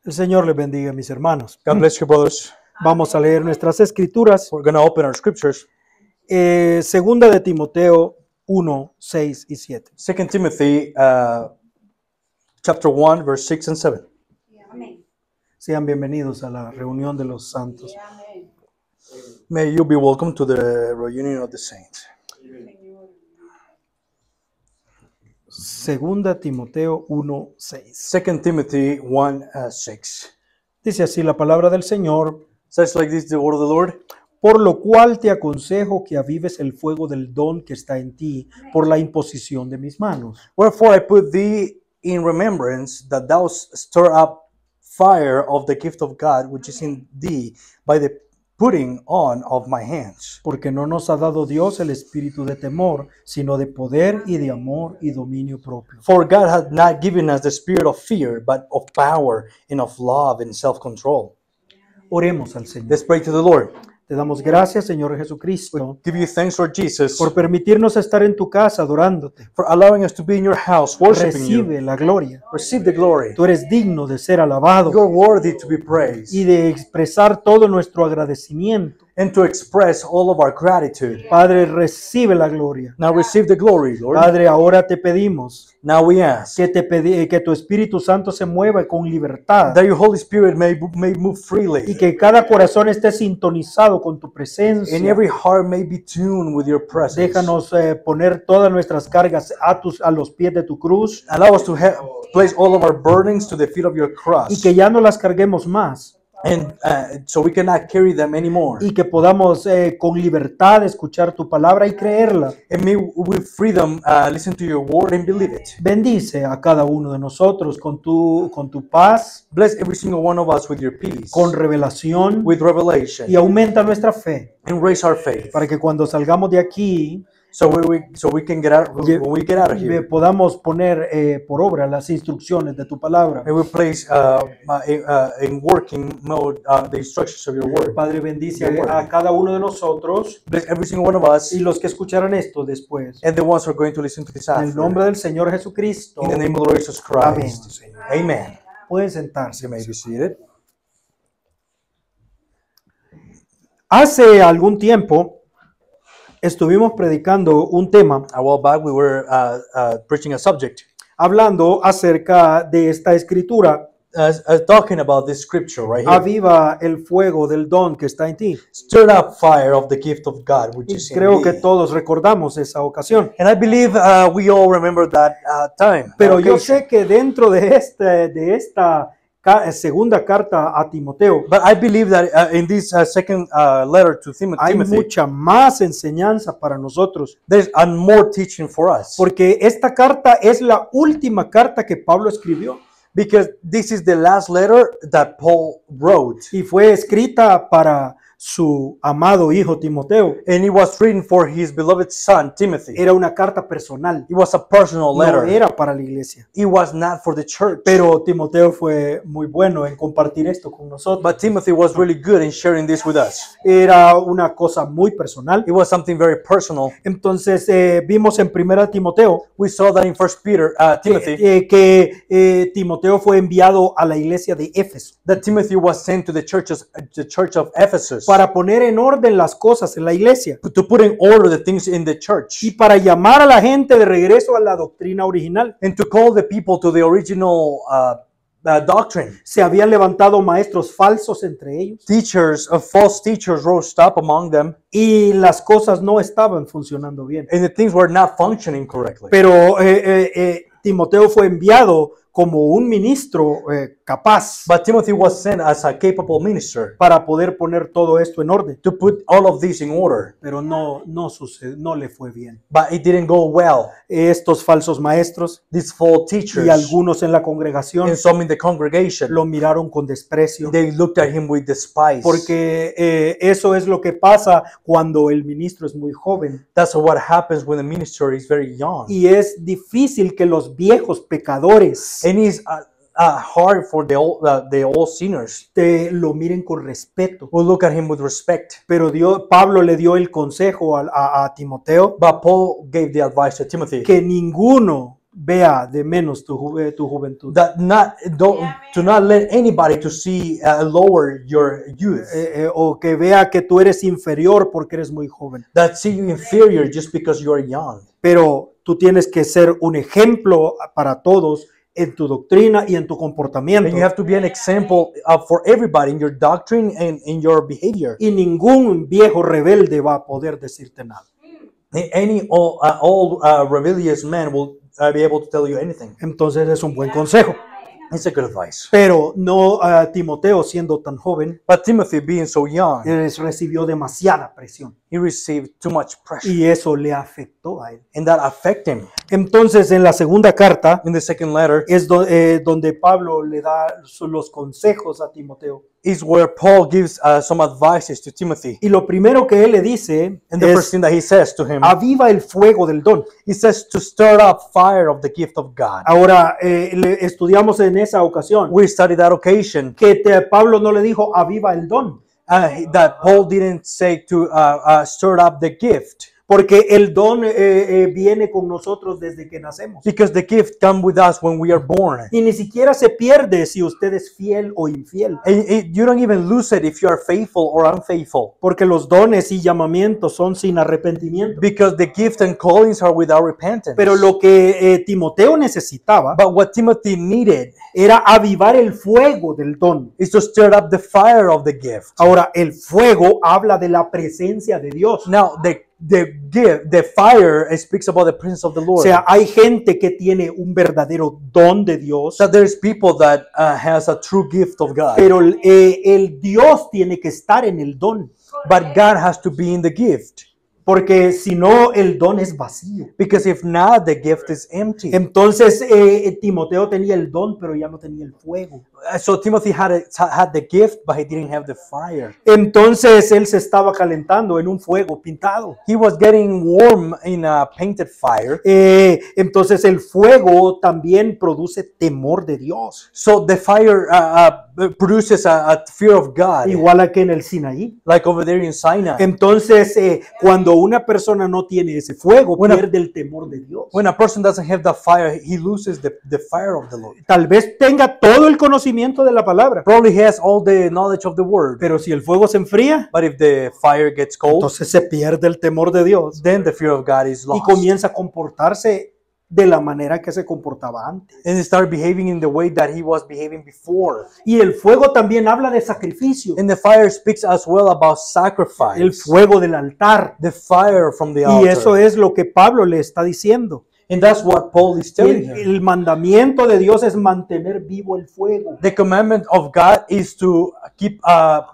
El Señor les bendiga, mis hermanos. God bless you, brothers. Vamos a leer nuestras escrituras. We're going to open our scriptures. Segunda de Timoteo 1, 6 y 7. 2 Timothy chapter 1, verse 6 and 7. Sean bienvenidos a la reunión de los santos. May you be welcome to the reunion of the saints. Segunda Timoteo 1, 6. 2 Timothy 1, 6. Dice así la palabra del Señor. Says like this the word of the Lord. Por lo cual te aconsejo que avives el fuego del don que está en ti por la imposición de mis manos. Wherefore I put thee in remembrance that thou stir up fire of the gift of God which is in thee by the putting on of my hands. Porque no nos ha dado Dios el espíritu de temor, sino de poder y de amor y dominio propio. For God hath not given us the spirit of fear, but of power and of love and self-control. Oremos al Señor. Let's pray to the Lord. Te damos gracias, Señor Jesucristo, Give you thanks, Lord Jesus, por permitirnos estar en tu casa adorándote. for allowing us to be in your house, worshiping you. Recibe la gloria. Receive the glory. Tú eres digno de ser alabado You're worthy to be praised y de expresar todo nuestro agradecimiento. and to express all of our gratitude. Padre, recibe la gloria. Now receive the glory, Lord. Padre, ahora te pedimos Now we ask que tu Espíritu Santo se mueva con libertad that your Holy Spirit may move y freely, que cada corazón esté sintonizado con tu and presencia. every heart may be tuned with your presence. Déjanos poner todas nuestras cargas a los pies de tu cruz Allow us to place all of our burdens to the feet of your cross, y que ya no las carguemos más and so we cannot carry them anymore. y que podamos con libertad escuchar tu palabra y creerla. And may with freedom listen to your word and believe it. Bendice a cada uno de nosotros con tu paz, Bless every single one of us with your peace, con revelación with revelation, y aumenta nuestra fe and raise our faith, para que cuando salgamos de aquí so we can get out when we get out of here. podamos poner por obra las instrucciones de tu palabra. And we place in working mode the instructions of your word. Padre, bendice a cada uno de nosotros Bless every single one of us y los que escucharan esto después. and the ones who are going to listen to this En el after. nombre del Señor Jesucristo. In the name of the Lord Jesus Christ. Amen. Pueden sentarse. You may be seated. Hace algún tiempo estuvimos predicando un tema A while back we were preaching a subject, hablando acerca de esta escritura. talking about this scripture right here. Aviva el fuego del don que está en ti. Stir up fire of the gift of God, which Y is in creo que thee. todos recordamos esa ocasión. And I believe we all remember that time. Pero that yo occasion. sé que dentro de esta segunda carta a Timoteo But I believe that in this second letter to hay Timothy, mucha más enseñanza para nosotros. there's more teaching for us. Porque esta carta es la última carta que Pablo escribió Because this is the last letter that Paul wrote. y fue escrita para su amado hijo Timoteo. And it was written for his beloved son, Timothy. Era una carta personal, It was a personal no letter. era para la iglesia. It was not for the church. Pero Timoteo fue muy bueno en compartir esto con nosotros. But Timothy was really good in sharing this with us. Era una cosa muy personal. It was something very personal. Entonces vimos en 1 Timoteo We saw that in First Peter, Timothy, que Timoteo fue enviado a la iglesia de Éfeso that Timothy was sent to the church of Ephesus para poner en orden las cosas en la iglesia to put in order the things in the church y para llamar a la gente de regreso a la doctrina original. and to call the people to the original doctrine. Se habían levantado maestros falsos entre ellos False teachers rose up among them, y las cosas no estaban funcionando bien. and the things were not functioning correctly. Pero Timoteo fue enviado como un ministro capaz But Timothy was sent as a capable minister para poder poner todo esto en orden. to put all of this in order. Pero no sucedió, no le fue bien. But it didn't go well. Estos falsos maestros These false teachers y algunos en la congregación and some in the congregation, lo miraron con desprecio. they looked at him with despise. Porque eso es lo que pasa cuando el ministro es muy joven. That's what happens when the minister is very young. Y es difícil que los viejos pecadores And it's hard for the old sinners te lo miren con respeto. who look at him with respect. Pero Pablo le dio el consejo a Timoteo But Paul gave the advice to Timothy que ninguno vea de menos tu juventud. That to not let anybody to see lower your youth. O que vea que tú eres inferior porque eres muy joven. That see you inferior just because you are young. Pero tú tienes que ser un ejemplo para todos en tu doctrina y en tu comportamiento. And you have to be an example for everybody in your doctrine and in your behavior. Y ningún viejo rebelde va a poder decirte nada. Any old rebellious man will be able to tell you anything. Entonces es un buen consejo. It's a good advice. Pero no Timoteo, siendo tan joven, But Timothy, being so young, recibió demasiada presión. he received too much pressure, Y eso le afectó a él. and that affected him. Entonces, en la segunda carta In the second letter es donde Pablo le da los consejos a Timoteo. is where Paul gives some advices to Timothy. Y lo primero que él le dice And the first es, thing that he says to him, aviva el fuego del don. he says to stir up fire of the gift of God. Ahora, estudiamos en esa ocasión We studied that occasion que Pablo no le dijo aviva el don, that Paul didn't say to stir up the gift, porque el don viene con nosotros desde que nacemos. because the gift comes with us when we are born. Y ni siquiera se pierde si usted es fiel o infiel, You don't even lose it if you are faithful or unfaithful, porque los dones y llamamientos son sin arrepentimiento. because the gift and callings are without repentance. Pero lo que Timoteo necesitaba But what Timothy needed era avivar el fuego del don. is to stir up the fire of the gift. Ahora, el fuego habla de la presencia de Dios. Now, the fire speaks about the presence of the O Lord. sea, hay gente que tiene un verdadero don de Dios, So there's people that has a true gift of God, pero el Dios tiene que estar en el don, but God has to be in the gift, porque si no, el don es vacío. because if not, the gift is empty. Entonces, Timoteo tenía el don, pero ya no tenía el fuego. So Timothy had the gift, but he didn't have the fire. Entonces, él se estaba calentando en un fuego pintado. He was getting warm in a painted fire. Entonces, el fuego también produce temor de Dios, So the fire produces a fear of God, igual que en el Sinaí. like over there in Sinai. Entonces, cuando una persona no tiene ese fuego, Bueno, pierde el temor de Dios. When a person doesn't have the fire, he loses the fire of the Lord. Tal vez tenga todo el conocimiento de la palabra, Probably he has all the knowledge of the word, pero si el fuego se enfría, but if the fire gets cold, entonces se pierde el temor de Dios then the fear of God is y lost. comienza a comportarse de la manera que se comportaba antes. And he started behaving in the way that he was behaving before. Y el fuego también habla de sacrificio, And the fire speaks as well about sacrifice. el fuego del altar. The fire from the Y altar. eso es lo que Pablo le está diciendo. And that's what Paul is telling him. El mandamiento de Dios es mantener vivo el fuego, The commandment of God is to keep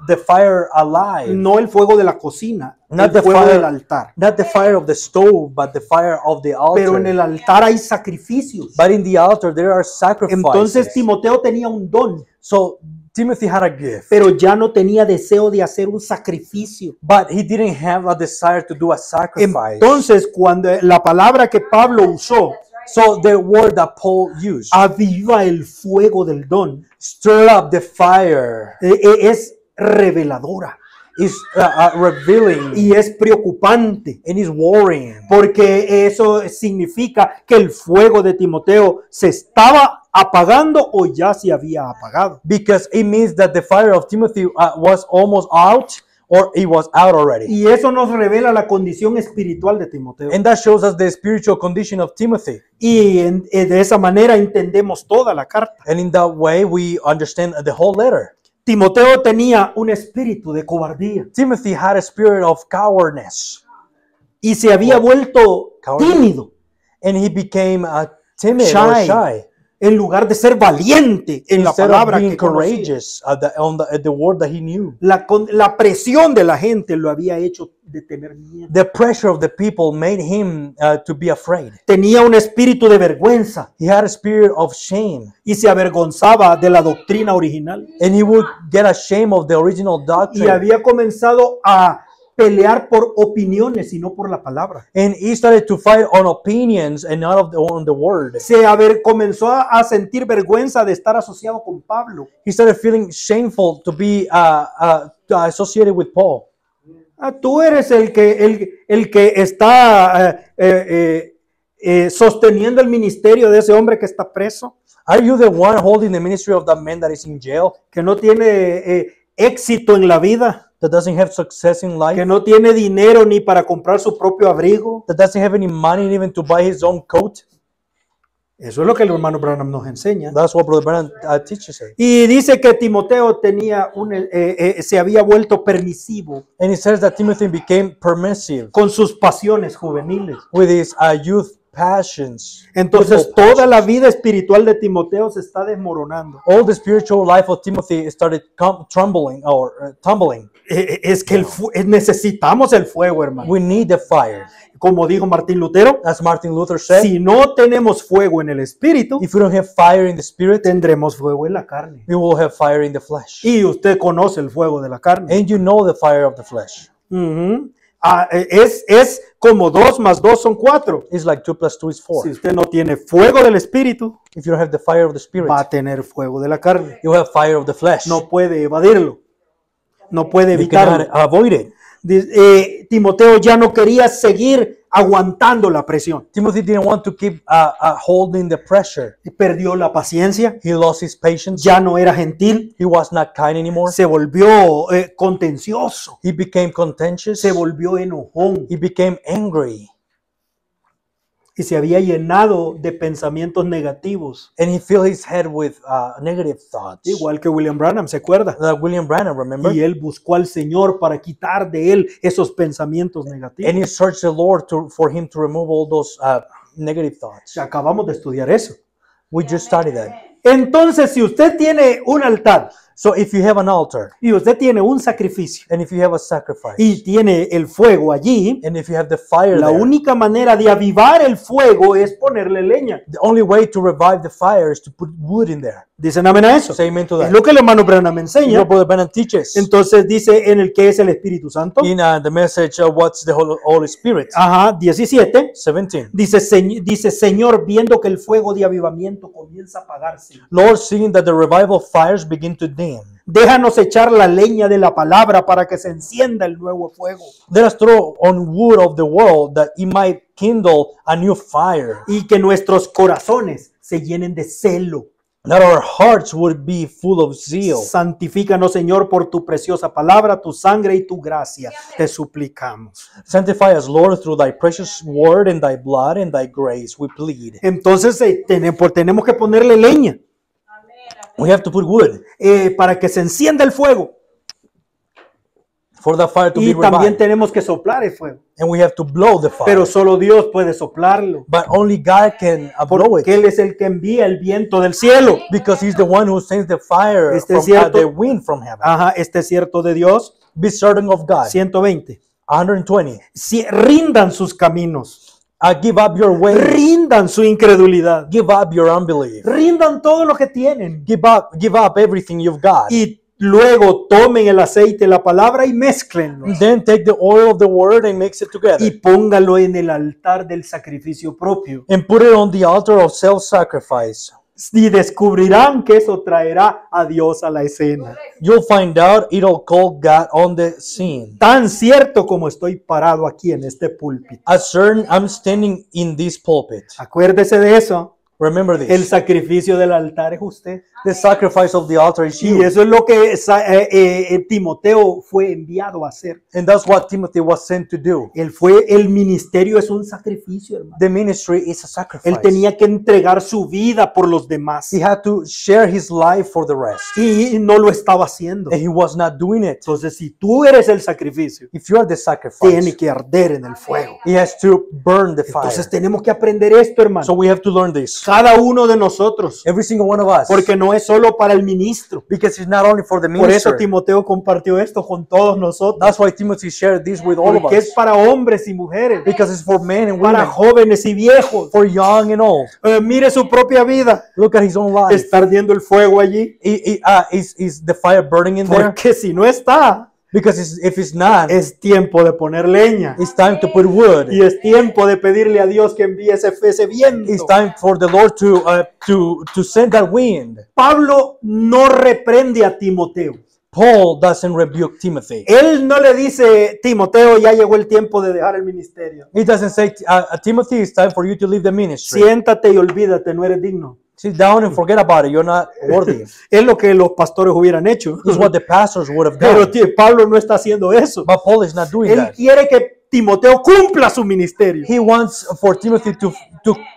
the fire alive. no el fuego de la cocina, Not el the fuego fire- del altar. Not the fire of the stove, but the fire of the altar. Pero en el altar hay sacrificios. But in the altar there are sacrifices. Entonces Timoteo tenía un don, So Timothy had a gift, pero ya no tenía deseo de hacer un sacrificio. but he didn't have a desire to do a sacrifice. Entonces, cuando la palabra que Pablo usó, So the word that Paul used, aviva el fuego del don, stir up the fire, es reveladora is revealing y es preocupante, and is worrying. porque eso significa que el fuego de Timoteo se estaba apagando o ya se había apagado. Because it means that the fire of Timothy was almost out, or it was out already. Y eso nos revela la condición espiritual de Timoteo. And that shows us the spiritual condition of Timothy. Y de esa manera entendemos toda la carta. And in that way, we understand the whole letter. Timoteo tenía un espíritu de cobardía Timothy had a spirit of cowardice, y se había vuelto Cowardly. tímido and he became timid or Shy. shy. en lugar de ser valiente en la Instead of palabra being que conocía. courageous at the word that he knew. La presión de la gente lo había hecho de tener miedo. The pressure of the people made him to be afraid. Tenía un espíritu de vergüenza He had a spirit of shame, y se avergonzaba de la doctrina original. and he would get ashamed of the original Y doctrine. había comenzado a pelear por opiniones y no por la palabra. And he started to fight on opinions and not on the word. Comenzó a sentir vergüenza de estar asociado con Pablo. He started feeling shameful to be associated with Paul. Tú eres el que está sosteniendo el ministerio de ese hombre que está preso, Are you the one holding the ministry of that man that is in jail, que no tiene éxito en la vida, that doesn't have success in life, que no tiene dinero ni para comprar su propio abrigo? that doesn't have any money even to buy his own coat? Eso es lo que el hermano Branham nos enseña. That's what Brother Branham teaches us. Y dice que Timoteo tenía se había vuelto permisivo And it says that Timothy became permissive con sus pasiones juveniles. with his youth passions. Entonces youthful toda la vida espiritual de Timoteo se está desmoronando. All the spiritual life of Timothy started tumbling. Es que necesitamos el fuego, hermano. We need the fire. Como dijo Martín Lutero, As Martin Luther said, si no tenemos fuego en el espíritu, if we don't have fire in the spirit, tendremos fuego en la carne. we will have fire in the flesh. Y usted conoce el fuego de la carne. And you know the fire of the flesh. Ujú. Es como 2 más 2 son 4. It's like 2 plus 2 is 4. Si usted no tiene fuego del espíritu, If you don't have the fire of the spirit, va a tener fuego de la carne. you have fire of the flesh. No puede evadirlo. No puede You evitarlo. cannot avoid it. Timoteo ya no quería seguir aguantando la presión. Timothy didn't want to keep holding the pressure. Perdió la paciencia, He lost his patience. ya no era gentil, He was not kind anymore. se volvió contencioso, He became contentious. se volvió enojón He became angry. y se había llenado de pensamientos negativos, And he filled his head with negative thoughts. igual que William Branham, ¿se acuerda? Like William Branham, remember? Y él buscó al Señor para quitar de él esos pensamientos And negativos. he searched the Lord for him to remove all those negative thoughts. Acabamos de estudiar eso. We just studied that. Entonces, si usted tiene un altar So if you have an altar, y usted tiene un sacrificio and if you have a sacrifice, y tiene el fuego allí, and if you have the fire la there, única manera de avivar el fuego es ponerle leña. the only way to revive the fire is to put wood in there. Dicen amén a eso. Say amen to Es that. lo que el hermano Branham You enseña. know, Brother Branham teaches Entonces dice en el que es el Espíritu Santo. in the message, what's the Holy Spirit? Ajá, 17. 17. Dice, Señor, viendo que el fuego de avivamiento comienza a apagarse, Lord, seeing that the revival fires begin to dim, déjanos echar la leña de la palabra para que se encienda el nuevo fuego let us throw on wood of the world that it might kindle a new fire, y que nuestros corazones se llenen de celo. that our hearts would be full of zeal. Santifícanos, Señor, por tu preciosa palabra, tu sangre y tu gracia. Te suplicamos. Sanctify us, Lord, through thy precious word and thy blood and thy grace, we plead. Entonces tenemos que ponerle leña We have to put wood para que se encienda el fuego. for the fire to Y be también revived. tenemos que soplar el fuego. And we have to blow the fire. Pero solo Dios puede soplarlo. But only God can blow Porque it. Él es el que envía el viento del cielo. Because he's the one who sends the fire Este from es cierto. the wind from heaven. Ajá, este es cierto de Dios. Be certain of God. 120. 120. Rindan sus caminos. Give up your ways. Rindan su incredulidad. Give up your unbelief. Rindan todo lo que tienen. Give up everything you've got. Y luego tomen el aceite de la palabra y mézclenlo. Then take the oil of the word and mix it together. Y póngalo en el altar del sacrificio propio. And put it on the altar of self-sacrifice. Y descubrirán que eso traerá a Dios a la escena. You'll find out it'll call God on the scene. Tan cierto como estoy parado aquí en este púlpito. As certain I'm standing in this pulpit. Acuérdese de eso. Remember El this. sacrificio del altar es usted. The sacrifice of the altar is Y you. eso es lo que Timoteo fue enviado a hacer. And that's what Timothy was sent to do. El ministerio es un sacrificio, hermano. The ministry is a sacrifice. Él tenía que entregar su vida por los demás. He had to share his life for the rest. Y no lo estaba haciendo. And he was not doing it. Entonces, si tú eres el sacrificio, If you are the tiene sacrifice, que arder en el fuego. he has to burn the fire. Entonces, tenemos que aprender esto, hermano. So we have to learn this. Cada uno de nosotros. Every single one of us. Porque no es solo para el ministro. Because it's not only for the Por eso minister. Timoteo compartió esto con todos nosotros. That's why Timothy shared this with all of Porque es us. para hombres y mujeres. Because it's for men and Para women. jóvenes y viejos. For young and old. Mire su propia vida. Look at his own life. Está ardiendo el fuego allí. Is the fire burning in there? Porque si no está, Because if it's not, es tiempo de poner leña. it's time to put wood. Y es tiempo de pedirle a Dios que envíe ese viento. It's time for the Lord to send that wind. Pablo no reprende a Timoteo. Paul doesn't rebuke Timothy. Él no le dice, Timoteo, ya llegó el tiempo de dejar el ministerio. He doesn't say, Timothy, it's time for you to leave the ministry. Siéntate y olvídate, no eres digno. Sit down and forget about it. You're not worthy. Es lo que los pastores hubieran hecho. It's what the pastors would have Pero done. Pablo no está haciendo eso. But Paul is not doing Él that. quiere que Timoteo cumpla su ministerio. He wants for Timothy to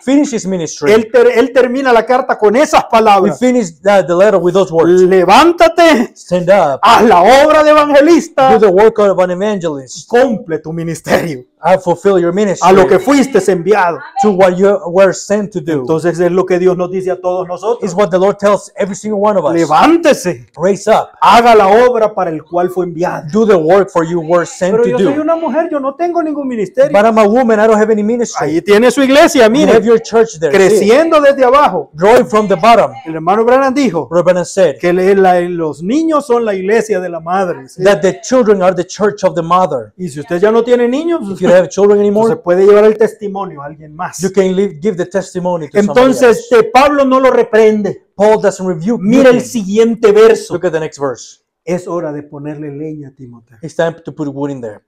finish his ministry. Él termina la carta con esas He palabras. finished the letter with those words. Levántate, Stand up. haz la obra de Do evangelista, the work of an evangelist. cumple tu ministerio, Fulfill your ministry. a lo que fuiste enviado. To what you were sent to do. Entonces es lo que Dios nos dice a todos nosotros. Is what the Lord tells every single one of us. Levántese, Raise up. haga la obra para el cual fue enviado. Do the work for you were sent Pero to yo soy do. una mujer, yo no tengo ningún ministerio. But I'm a woman. I don't have any ministry. Ahí tiene su iglesia, You mire, have your church there. See it. creciendo desde abajo. Growing from the bottom. El hermano Branham dijo Reverend said que los niños son la iglesia de la madre. ¿sí? that the children are the church of the mother. Y si usted ya no tiene niños, If you don't have children se anymore, puede llevar el testimonio a alguien más. you can give the testimony to somebody Entonces else. Pablo no lo reprende. Paul doesn't rebuke. Mira el nothing. siguiente verso. Look at the next verse. Es hora de ponerle leña a Timoteo. It's time to put wood in there.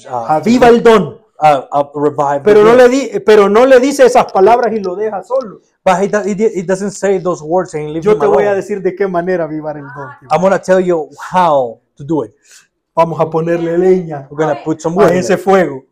Aviva el don. Revive. Pero the no le dice esas palabras y lo deja solo. But he doesn't say those words and leave Yo him te voy a alone. decir de qué manera avivar el don. I'm going to tell you how to do it. Vamos a ponerle leña We're going to put some wood a in ese there. fuego.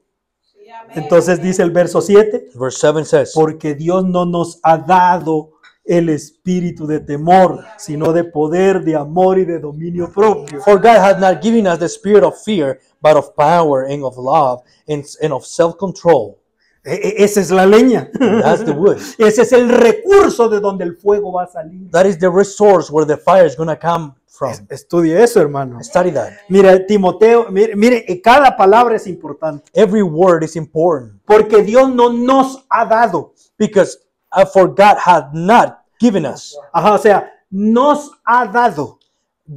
Entonces dice el verso 7, Verse 7 says, porque Dios no nos ha dado el espíritu de temor, sino de poder, de amor y de dominio propio. For God hath not given us the spirit of fear, but of power and of love and of self-control. Esa es la leña. That's the wood. Ese es el recurso de donde el fuego va a salir. That is the resource where the fire is going to come from. Estudie eso, hermano. Study that. Mira, Timoteo, mire, cada palabra es importante. Every word is important Porque Dios no nos ha dado. because for God hath not given us, Ajá, o sea, nos ha dado.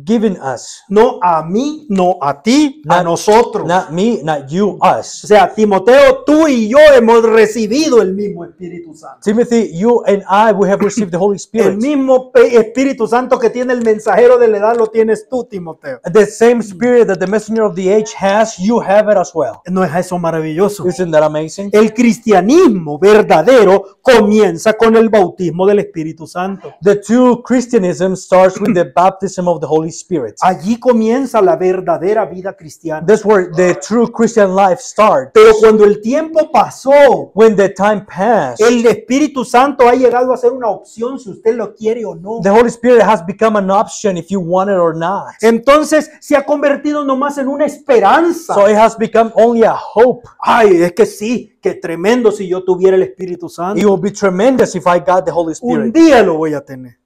given us, No a mí, no a ti, a Not- nosotros. not me, not you, O us. sea, Timoteo, tú y yo hemos recibido el mismo Espíritu Santo. Timothy, you and I, we have received the Holy El Spirit. mismo Espíritu Santo que tiene el mensajero de la edad lo tienes tú, Timoteo. The same spirit that the messenger of the age has, you have it as well. ¿No es eso maravilloso? Isn't that amazing? El cristianismo verdadero comienza con el bautismo del Espíritu Santo. The true Christianism starts with the baptism of the Holy Spirit. Allí comienza la verdadera vida cristiana. That's where the true Christian life starts. Pero cuando el tiempo pasó, When the time passed, el Espíritu Santo ha llegado a ser una opción si usted lo quiere o no. the Holy Spirit has become an option if you want it or not. Entonces se ha convertido nomás en una esperanza. So it has become only a hope. Ay, es que sí, qué tremendo si yo tuviera el Espíritu Santo. It will be tremendous if I got the Holy Un Spirit. día lo voy a tener.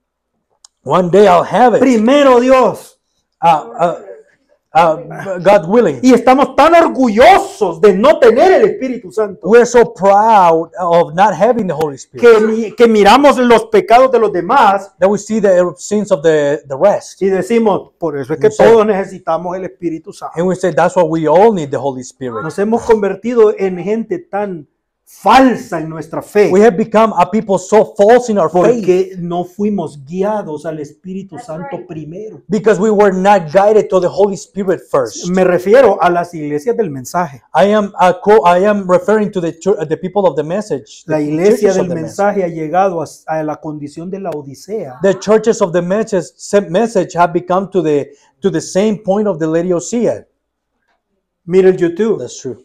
One day I'll have it. Primero Dios. God willing. Y estamos tan orgullosos de no tener el Espíritu Santo We're so proud of not having the Holy Spirit que miramos los pecados de los demás that we see the sins of the rest. y decimos, por eso es que Sí. todos necesitamos el Espíritu Santo. And we say that's why we all need the Holy Spirit. Nos hemos convertido en gente tan falsa en nuestra fe We have become a people so false in our faith porque no fuimos guiados al Espíritu Santo primero. because we were not guided to the Holy Spirit first. Me refiero a las iglesias del mensaje. I am referring to the people of the message. La the iglesia churches of del the mensaje ha llegado a la condición de la Odisea. The churches of the message have become to the same point of the Laodicea. Mire el YouTube That's true.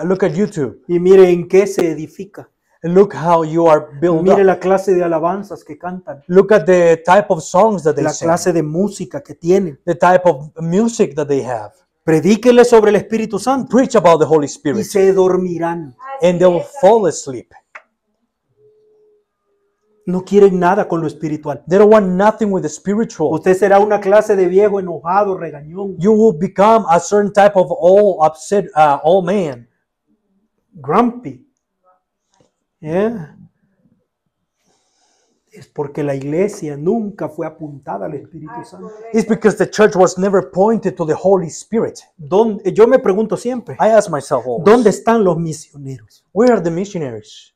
Look at YouTube. y mire en qué se edifica. Look how you are built Mire up. la clase de alabanzas que cantan, Look at the type of songs that they la sing. clase de música que tienen. The type of music that they have. Predíquele sobre el Espíritu Santo Preach about the Holy y Spirit se dormirán. and they will fall asleep. No quieren nada con lo espiritual. They don't want nothing with the spiritual. Usted será una clase de viejo enojado, regañón, You will become a certain type of old upset old man. grumpy. Yeah. Es porque la iglesia nunca fue apuntada al Espíritu Santo. It's because the church was never pointed to the Holy Spirit. Yo me pregunto siempre, I ask myself always, ¿dónde están los misioneros? where are the missionaries?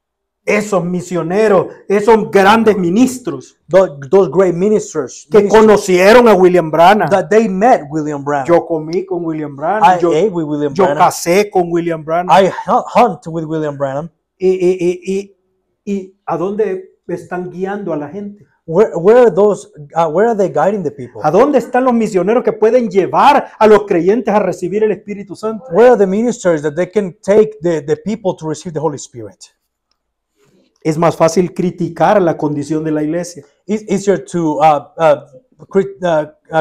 esos misioneros, esos grandes ministros those great ministers que conocieron a William Branham. that they met William Branham. Yo comí con William I Branham, ate with William yo Branham. casé con William Branham. I hunt with William Branham. ¿Y a dónde están guiando a la gente? Where are those? Where are they guiding the people? ¿A dónde están los misioneros que pueden llevar a los creyentes a recibir el Espíritu Santo? Where are the ministers that they can take the people to receive the Holy Spirit? Es más fácil criticar la condición de la iglesia. It's easier to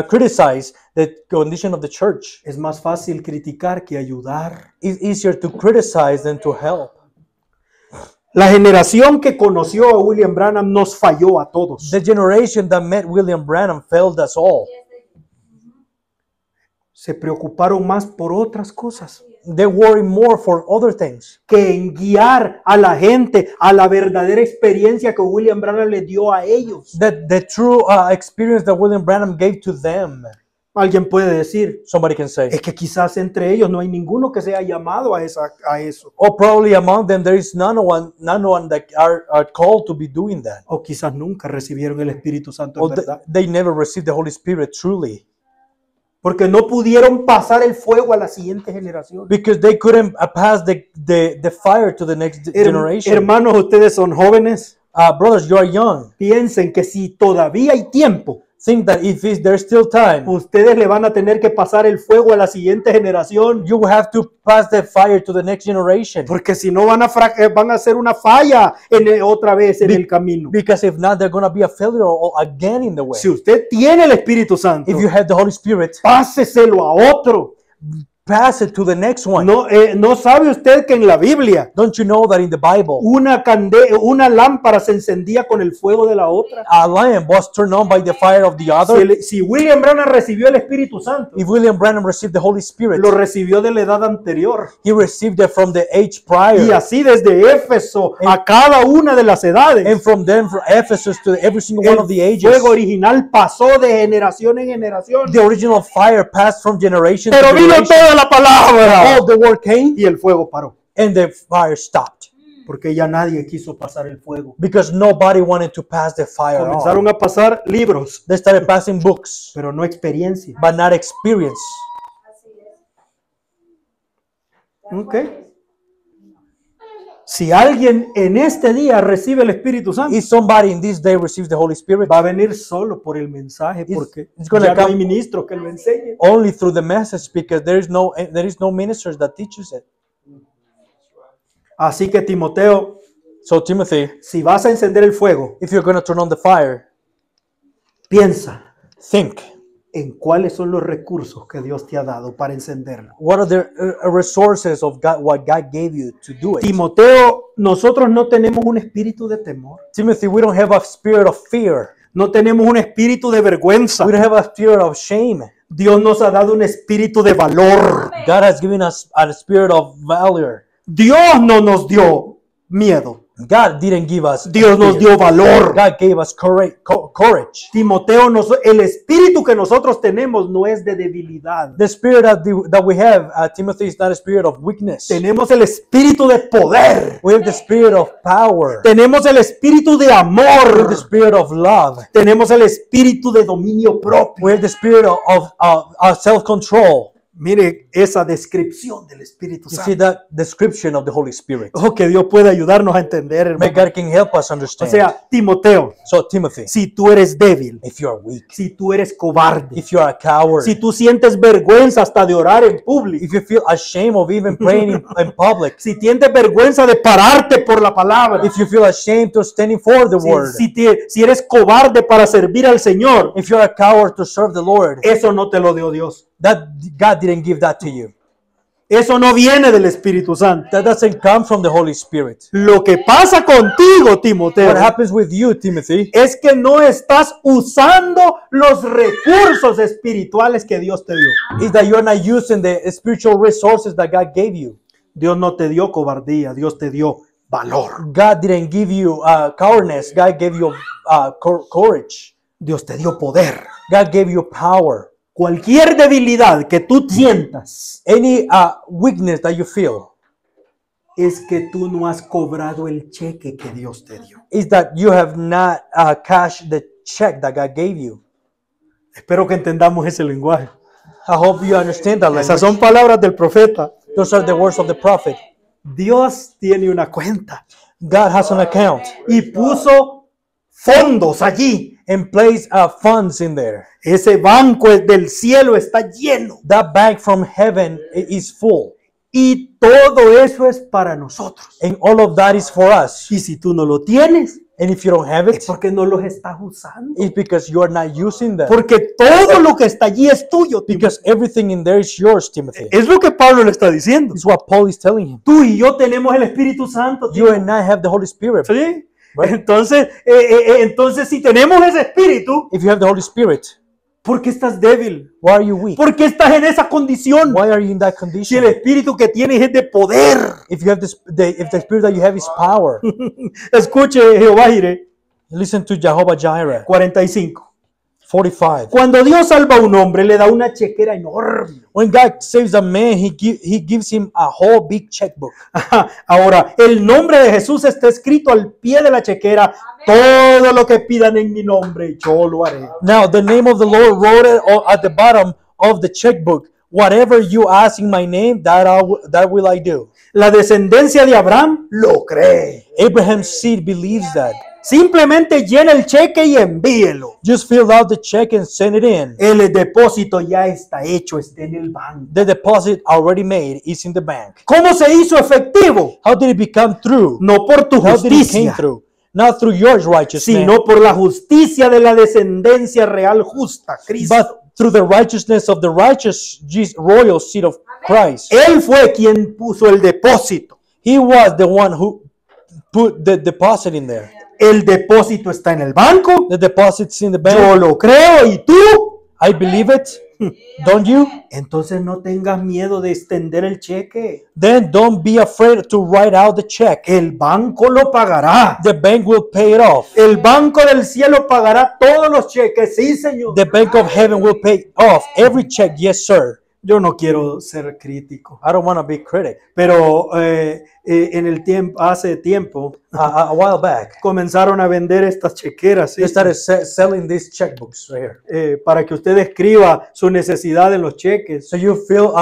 criticize the condition of the church. Es más fácil criticar que ayudar. It's easier to criticize than to help. La generación que conoció a William Branham nos falló a todos. The generation that met William Branham failed us all. Se preocuparon más por otras cosas They worry more for other things que en guiar a la gente a la verdadera experiencia que William Branham le dio a ellos. that the true experience that William Branham gave to them. Alguien puede decir, Somebody can say, es que quizás entre ellos no hay ninguno que sea llamado a eso. or probably among them there is none one that are called to be doing that. O quizás nunca recibieron el Espíritu Santo en Or verdad. they never received the Holy Spirit truly. Porque no pudieron pasar el fuego a la siguiente generación. Because they couldn't pass the fire to the next generation. Hermanos, ustedes son jóvenes. Brothers, you are young. Piensen que si todavía hay tiempo, Think that if there's still time, ustedes le van a tener que pasar el fuego a la siguiente generación. you will have to pass the fire to the next generation. Porque si no van a hacer una falla otra vez en el camino. Because if not, they're going to be a failure again in the way. Si usted tiene el Espíritu Santo, If you have the Holy Spirit, páseselo a otro. pass it to the next one. No sabe usted que en la Biblia Don't you know that in the Bible, una lámpara se encendía con el fuego de la otra? a lamp was turned on by the fire of the other? Si William Branham recibió el Espíritu Santo, If William Branham received the Holy Spirit, lo recibió de la edad anterior. he received it from the age Y prior. así desde Éfeso a cada una de las edades. And from them, from Ephesus to every single one of the El ages, fuego original pasó de generación en generación. the original fire passed from generation to Pero vino generation. toda la palabra All the word came y el fuego paró. and the fire stopped. Porque ya nadie quiso pasar el fuego. Because nobody wanted to pass the fire on. Comenzaron a pasar libros, They started passing books, pero no experiencia. but not experience. Ok. Si alguien en este día recibe el Espíritu Santo, If somebody in this day receives the Holy Spirit, va a venir solo por el mensaje, porque it's gonna ya no hay come- ministro que lo enseñe. only through the message, because there is no ministers that teaches it. Así que Timoteo, So Timothy, si vas a encender el fuego, if you're going to turn on the fire, piensa think, en cuáles son los recursos que Dios te ha dado para encenderlo. what are the resources of God, what God gave you to do it? Timoteo, nosotros no tenemos un espíritu de temor, Timothy, we don't have a spirit of fear. no tenemos un espíritu de vergüenza. We don't have a spirit of shame. Dios nos ha dado un espíritu de valor. God has given us a spirit of valor. Dios no nos dio miedo, God didn't give us Dios nos fear. dio valor. God gave us courage. Timoteo, el espíritu que nosotros tenemos no es de debilidad. The spirit that we have, Timothy, is not a spirit of weakness. Tenemos el espíritu de poder. We have the spirit of power. Tenemos el espíritu de We have amor. the spirit of love. Tenemos el espíritu de dominio propio. We have the spirit of self-control. Mire esa descripción del Espíritu You see Santo. that description of the Holy Spirit. Oh, que Dios pueda ayudarnos a entender, May hermano. God can help us O understand. sea, Timoteo, So Timothy, si tú eres débil, if you are weak, si tú eres cobarde, if you are a coward, si tú sientes vergüenza hasta de orar en público, if you feel ashamed of even praying in public, si sientes vergüenza de pararte por la palabra, if you feel ashamed to standing for the word, si eres cobarde para servir al Señor, if you're a coward to serve the Lord, eso no te lo dio Dios. that God didn't give that to you. Eso no viene del Espíritu Santo. That doesn't come from the Holy Spirit. Lo que pasa contigo, Timoteo, What happens with you, Timothy, es que no estás usando los recursos espirituales que Dios te dio. is that you're not using the spiritual resources that God gave you. Dios no te dio cobardía, Dios te dio valor. God didn't give you cowardice. God gave you courage. Dios te dio poder. God gave you power. Cualquier debilidad que tú sientas, Any weakness that you feel, es que tú no has cobrado el cheque que Dios te dio. is that you have not cashed the check that God gave you. Espero que entendamos ese lenguaje. I hope you understand that Esas language. son palabras del profeta. Those are the words of the prophet. Dios tiene una cuenta God has an account y puso fondos allí. and placed funds in there. Ese banco del cielo está lleno That bank from heaven is full. y todo eso es para nosotros. And all of that is for us. Y si tú no lo tienes, And if you don't have it, es porque no los estás usando. it's because you are not using them. Porque todo lo que está allí es tuyo. Because everything in there is yours, Timothy. Es lo que Pablo le está diciendo. This is what Paul is telling him. Tú y yo tenemos el Espíritu Santo. You and I have the Holy Spirit. ¿Sí? Right. Entonces, si tenemos ese Espíritu, If you have the Holy Spirit, ¿por qué estás débil? why are you weak? ¿Por qué estás en esa condición? Why are you in that Si condition? el Espíritu que tienes es de poder. If you have this, if the Spirit that you have is power, Escuche Jehová Jireh, listen to Jehovah Jireh 45. 45. Cuando Dios salva a un hombre, le da una chequera enorme. When God saves a man, he gives him a whole big checkbook. Ahora, el nombre de Jesús está escrito al pie de la chequera. Todo lo que pidan en mi nombre, yo lo haré. Now, the name of the Lord wrote it at the bottom of the checkbook. Whatever you ask in my name, that will I do. La descendencia de Abraham lo cree. Abraham's seed believes that. Simplemente llena el cheque y envíelo. Just fill out the check and send it in. El depósito ya está hecho, está en el banco. The deposit already made is in the bank. ¿Cómo se hizo efectivo? How did it become through? No por tu How did it came justicia, through? Not through your righteousness, sino por la justicia de la descendencia real justa, Cristo. but through the righteousness of the righteous royal seed of Christ. Él fue quien puso el depósito. He was the one who put the deposit in there. El depósito está en el banco. The deposit's in the Yo bank. lo creo y tú. I believe it. Don't you? Entonces no tengas miedo de extender el cheque. Then don't be afraid to write out the check. El banco lo pagará. The bank will pay it off. El banco del cielo pagará todos los cheques. Sí, Señor. The bank of heaven will pay off every check. Yes, sir. Yo no quiero ser crítico, I don't want to be a critic. pero en el tiempo, hace tiempo, A while back, comenzaron a vender estas chequeras, ¿sí? they started selling these checkbooks right here. Para que usted escriba su necesidad en los cheques. So you fill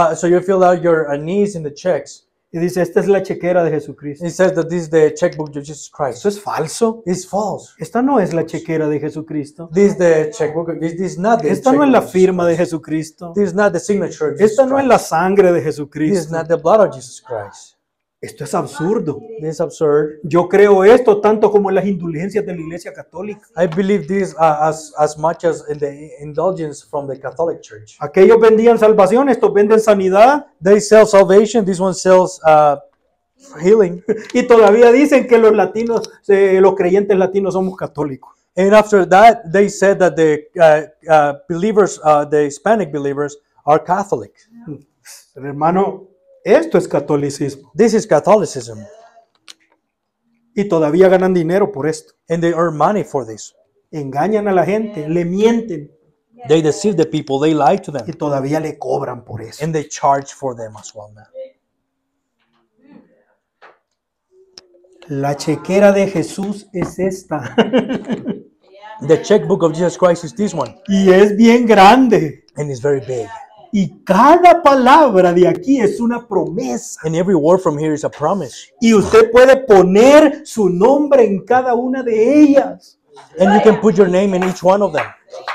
out your needs in the checks. Y dice, esta es la chequera de Jesucristo. It says that this is the checkbook of Jesus Christ. Eso es falso. It's false. Esta no es la chequera de Jesucristo. This is the checkbook. This is not the Esta no es la checkbook. firma de Jesucristo. This is not the signature of Jesus Esta no es Christ. la sangre de This is Jesucristo. not the blood of Jesus Christ. Esto es absurdo. This is absurd. Yo creo esto tanto como en las indulgencias de la Iglesia Católica. I believe this as much as in the indulgence from the Catholic Church. Aquellos vendían salvación, estos venden sanidad. They sell salvation. This one sells healing. Y todavía dicen que los latinos, los creyentes latinos somos católicos. And after that, they said that the believers, the Hispanic believers, are Catholic. Pero, hermano, esto es catolicismo. This is Catholicism, Y todavía ganan dinero por esto. and they earn money for this. Engañan a la gente, le mienten They deceive the people. They lie to them, y todavía le cobran por eso. and they charge for them as well now. La chequera de Jesús es esta. The checkbook of Jesus Christ is this one, Y es bien grande. and it's very big. Y cada palabra de aquí es una promesa. And every word from here is a promise. Y usted puede poner su nombre en cada una de ellas. And you can put your name in each one of them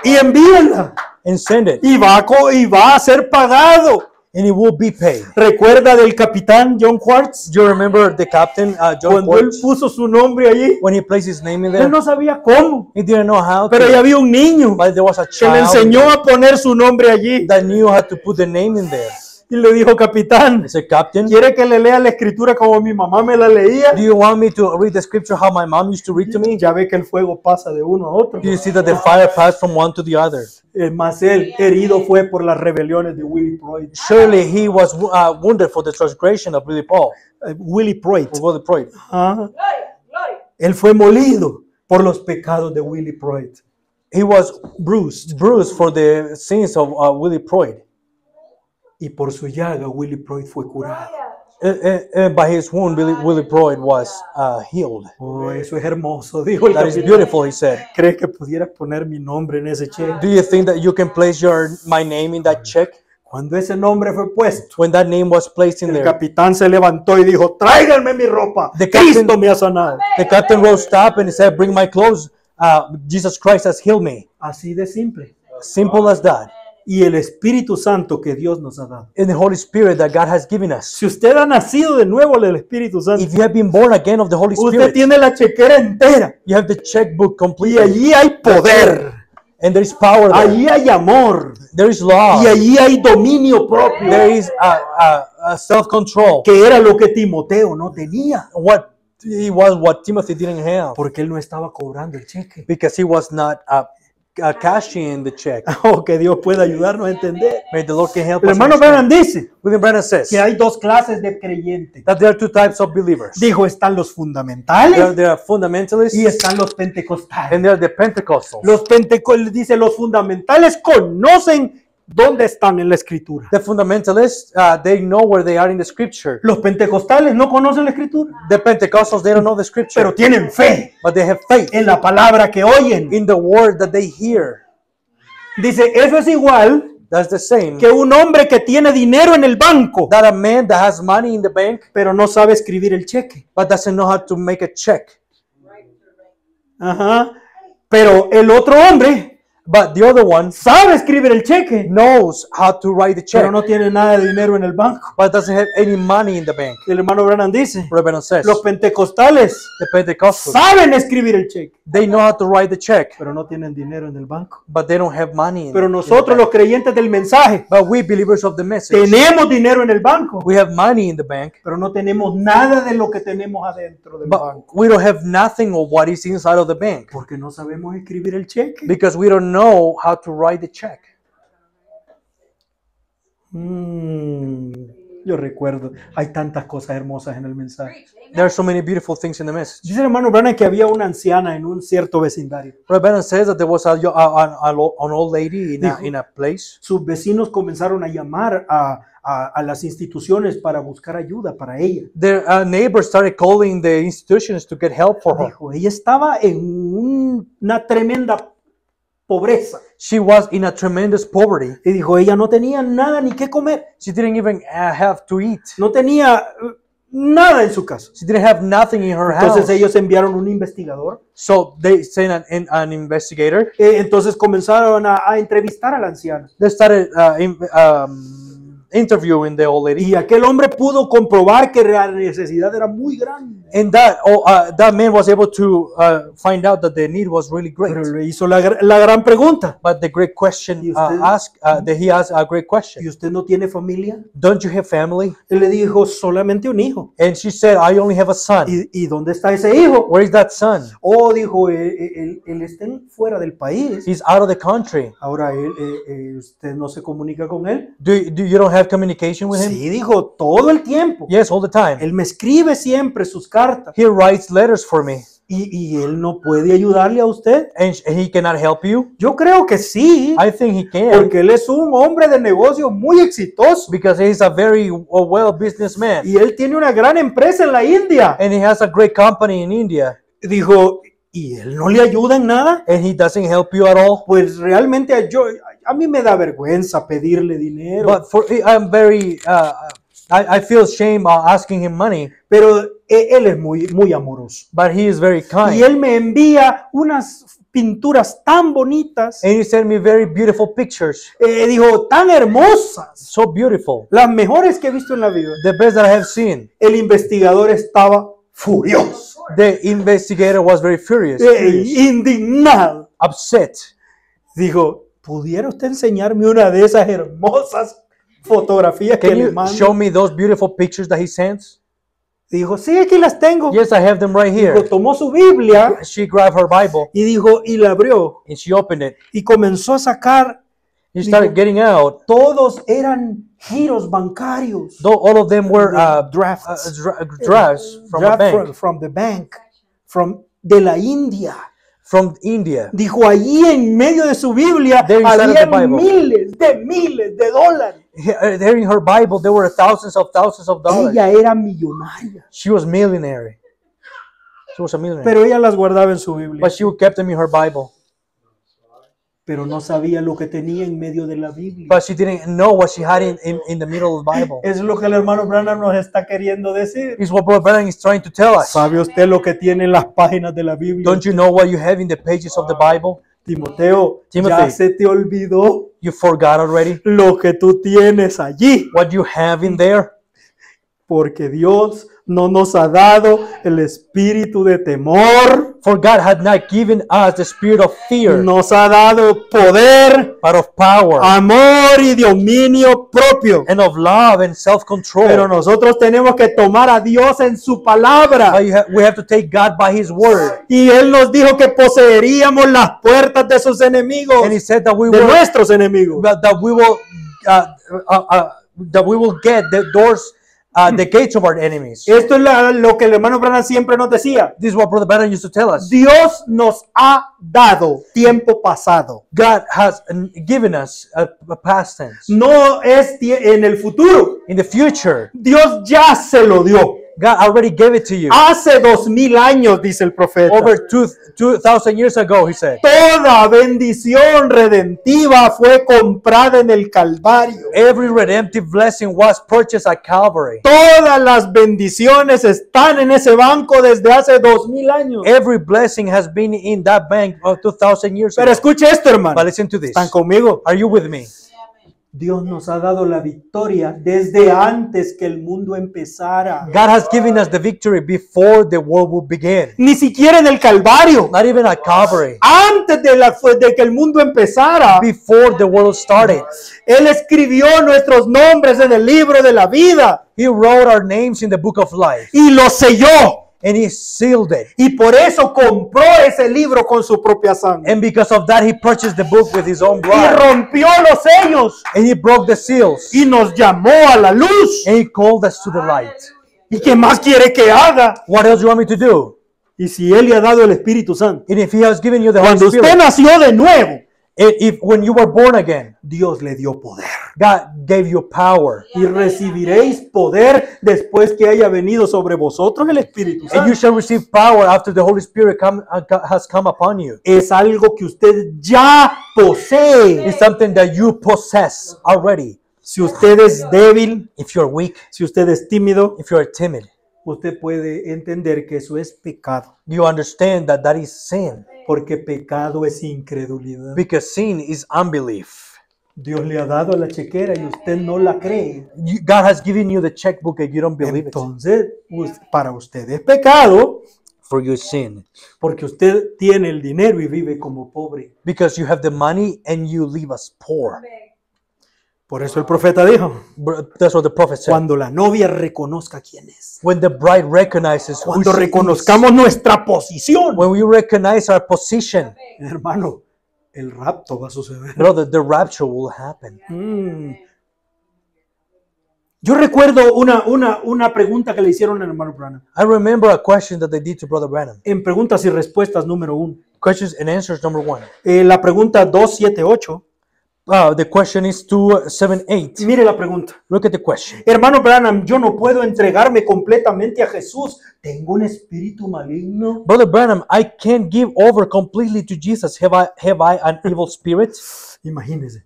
Y envíenla. and send it, Y va a ser pagado. and it will be paid. ¿Recuerda del capitán John Quartz? Do you remember the captain, John Cuando él Quartz, puso su nombre allí. when he placed his name in Él there? no sabía cómo. He didn't know how Pero to, ya había un niño but there was a que le child enseñó a poner su nombre allí. that knew how to put the name in there. Y le dijo, capitán, He said, Captain, ¿quiere que le lea la escritura como mi mamá me la leía? do you want me to read the scripture how my mom used to read to me? Ya ve que el fuego pasa de uno a otro. Do you see that the fire passed from one to the other? Mas él herido fue por las rebeliones de Willie Pruitt. Surely he was wounded for the transgression of Willie Paul, Willie Pruitt. or Willie Pruitt. Ah. Él fue molido por los pecados de Willie Pruitt. He was bruised for the sins of Willie Pruitt. Y por su llaga Willie Pruitt fue curado. By his wound, Willie Broyd was healed. Oh, eso es hermoso, dijo el That is capitán. beautiful, he said. ¿Crees que pudieras poner mi nombre en ese cheque? Do you think that you can place my name in that check? Cuando ese nombre fue puesto, When that name was placed in el there, capitán se levantó y dijo, tráiganme mi ropa, The captain- Cristo me ha sanado. the captain rose up and he said, "Bring my clothes. Jesus Christ has healed me." Así de simple. Simple as that. Y el Espíritu Santo que Dios nos ha dado. In the Holy Spirit that God has given us. Si usted ha nacido de nuevo del Espíritu Santo, If you have been born again of the Holy usted Spirit, tiene la chequera entera. you have the checkbook Y complete, allí hay poder, and there is power there. allí hay amor, There is love. y allí hay dominio propio, There is self-control. que era lo que Timoteo no tenía, What Timothy didn't have, porque él no estaba cobrando el cheque. because he was not cashing the check. Oh, que Dios pueda ayudarnos a entender. May the Lord can help El us. hermano understand. Branham dice William Branham says que hay dos clases de creyentes. that there are two types of believers. Dijo, están los fundamentales There are fundamentalists y están los pentecostales. and there are the Pentecostals. Dice, los fundamentales conocen dónde están en la escritura. The fundamentalists, they know where they are in the scripture. Los pentecostales no conocen la escritura, The Pentecostals, they don't know the scripture, pero tienen fe but they have faith en la palabra que oyen. in the word that they hear. Dice, eso es igual That's the same que un hombre que tiene dinero en el banco, that a man that has money in the bank pero no sabe escribir el cheque. but doesn't know how to make a check. Ajá. Pero el otro hombre But the other one sabe escribir el cheque, knows how to write the check, pero no tiene nada de dinero en el banco. but doesn't have any money in the bank. El hermano Branham dice, Reverend says los pentecostales the Pentecostals, saben escribir el cheque, they know how to write the check, pero no tienen dinero en el banco. but they don't have money in, Pero in the nosotros bank. los creyentes del mensaje But we believers of the message, tenemos dinero en el banco, we have money in the bank, pero no tenemos nada de lo que tenemos adentro del but banco, we don't have nothing of what is inside of the bank porque no sabemos escribir el cheque. because we don't know how to write the check. Yo recuerdo, hay tantas cosas hermosas en el mensaje. There are so many beautiful things in the message. Dice el hermano Branham que había una anciana en un cierto vecindario. Reverend says that there was an old lady in a place. Sus vecinos comenzaron a llamar a las instituciones para buscar ayuda para ella. Their neighbors started calling the institutions to get help for her. Dijo, ella estaba en una tremenda pobreza. She was in a tremendous poverty. Y dijo, ella no tenía nada ni qué comer. She didn't even have to eat. No tenía nada en su casa. She didn't have nothing in her Entonces house. ellos enviaron un investigador. So they sent an investigator. Entonces comenzaron a entrevistar a la anciana. They started interviewing the old lady. Y aquel hombre pudo comprobar que la necesidad era muy grande. And that man was able to find out that the need was really great. Pero le hizo la gran pregunta. But the great question ¿Y usted? that he asked a great question. ¿Y usted no tiene familia? Don't you have family? Él le dijo, solamente un hijo. And she said, I only have a son. ¿Y dónde está ese hijo? Where is that son? Oh, dijo, él está fuera del país. He's out of the country. Ahora, ¿usted no se comunica con él? You don't have communication with him? Sí, dijo, todo el tiempo. Yes, all the time. Él me escribe siempre sus cartas. He writes letters for me. ¿Y él no puede ayudarle a usted? And he cannot help you? Yo creo que sí, I think he can. porque él es un hombre de negocio muy exitoso. Because he's a very well businessman. Y él tiene una gran empresa en la India. And he has a great company in India. Dijo, ¿y él no le ayuda en nada? And he doesn't help you at all? Pues realmente a mí me da vergüenza pedirle dinero. But I'm very, I feel shame asking him money. Pero él es muy amoroso. But he is very Y kind. él me envía unas pinturas tan bonitas. And he sent me very beautiful pictures. Dijo, tan hermosas. So beautiful. Las mejores que he visto en la vida. The best that I have seen. El investigador estaba furioso. The investigator was very furious. Indignado. Upset. Dijo, ¿pudiera usted enseñarme una de esas hermosas fotografías que Can le you mando? show me those beautiful pictures that he sends? Dijo, sí, aquí las tengo. Yes, I have them right Dijo, here. tomó su Biblia She grabbed her Bible y dijo, y la abrió and she opened it. y comenzó a sacar. He started getting out. Todos eran giros bancarios. Though all of them were Drafts. drafts from a Draft bank from the bank. De la India. from India. Dijo, allí en medio de su Biblia There inside of había the Bible. miles de dólares. There in her Bible, there were thousands of dollars. Ella era millonaria, She was millionaire. She was a millionaire. pero ella las guardaba en su Biblia. But she kept them in her Bible. Pero no sabía lo que tenía en medio de la Biblia. But she didn't know what she had in the middle of the Bible. Es lo que el hermano Branham nos está queriendo decir. It's what Brother Branham is trying to tell us. ¿Sabe usted lo que tiene en las páginas de la Biblia? Don't you know what you have in the pages of the Bible? Timoteo, Timothy. ya se te olvidó You forgot already lo que tú tienes allí, what you have in there? porque Dios no nos ha dado el espíritu de temor, For God had not given us the spirit of fear, nos ha dado poder, but of power amor y dominio propio. and of love and self-control. Pero nosotros tenemos que tomar a Dios en su palabra. But we have to take God by His word. Y Él nos dijo que poseeríamos las puertas de sus enemigos, And He said that de nuestros enemigos. that we will get the doors, the gates of our enemies. Esto es lo que el hermano Branham siempre nos decía. This is what Brother Branham used to tell us. Dios nos ha dado tiempo pasado. God has given us a past tense. No es en el futuro. In the future, Dios ya se lo dio. God already gave it to you. Hace 2000 años, dice el profeta. Over 2,000 years ago, He said. Toda bendición redentiva fue comprada en el Calvario. Every redemptive blessing was purchased at Calvary. Todas las bendiciones están en ese banco desde hace 2000 años. Every blessing has been in that bank 2,000 years Pero ago. escuche esto, hermano. But listen to this. ¿Están conmigo? Are you with me? Dios nos ha dado la victoria desde antes que el mundo empezara. God has given us the victory before the world will begin. Ni siquiera en el Calvario. Not even at Calvary. Antes de que el mundo empezara, Before the world started. Él escribió nuestros nombres en el libro de la vida He wrote our names in the book of life. y lo selló. And He sealed it. Y por eso compró ese libro con su propia sangre. And because of that, He purchased the book with His own Y blood. rompió los sellos And He broke the seals. y nos llamó a la luz. And He called us to the light. ¿Y qué más quiere que haga? What else do you want me to do? Y si Él le ha dado el Espíritu Santo. And if He has given you the Holy Cuando usted Spirit, nació de nuevo, when you were born again, Dios le dio poder. God gave you power. Y recibiréis poder después que haya venido sobre vosotros el Espíritu And you Santo. shall receive power after the Holy Spirit has come upon you. Es algo que usted ya posee. It's something that you possess already. Si usted es débil, If you're weak, si usted es tímido, if you're timid, usted puede entender que eso es pecado. you understand that that is sin. Porque pecado es incredulidad. Because sin is unbelief. Dios le ha dado la chequera y usted no la cree. God has given you the checkbook and you don't believe it. Entonces, para usted es pecado For your sin. porque usted tiene el dinero y vive como pobre. Because you have the money and you leave us poor. Por eso el profeta dijo, That's what the prophet said. cuando la novia reconozca quién es. When the bride recognizes who Cuando she is. reconozcamos nuestra posición. When we recognize our position, Hermano, el rapto va a suceder. brother, the rapture will happen. Yo recuerdo una pregunta que le hicieron al hermano Branham. I remember a question that they did to Brother Branham. En preguntas y respuestas número 1. Questions and answers number 1. La pregunta 278. The question is 278. Mire la pregunta. Look at the question. Hermano Branham, yo no puedo entregarme completamente a Jesús. Tengo un espíritu maligno. Brother Branham, I can't give over completely to Jesus. Have I an evil spirit? Imagínese.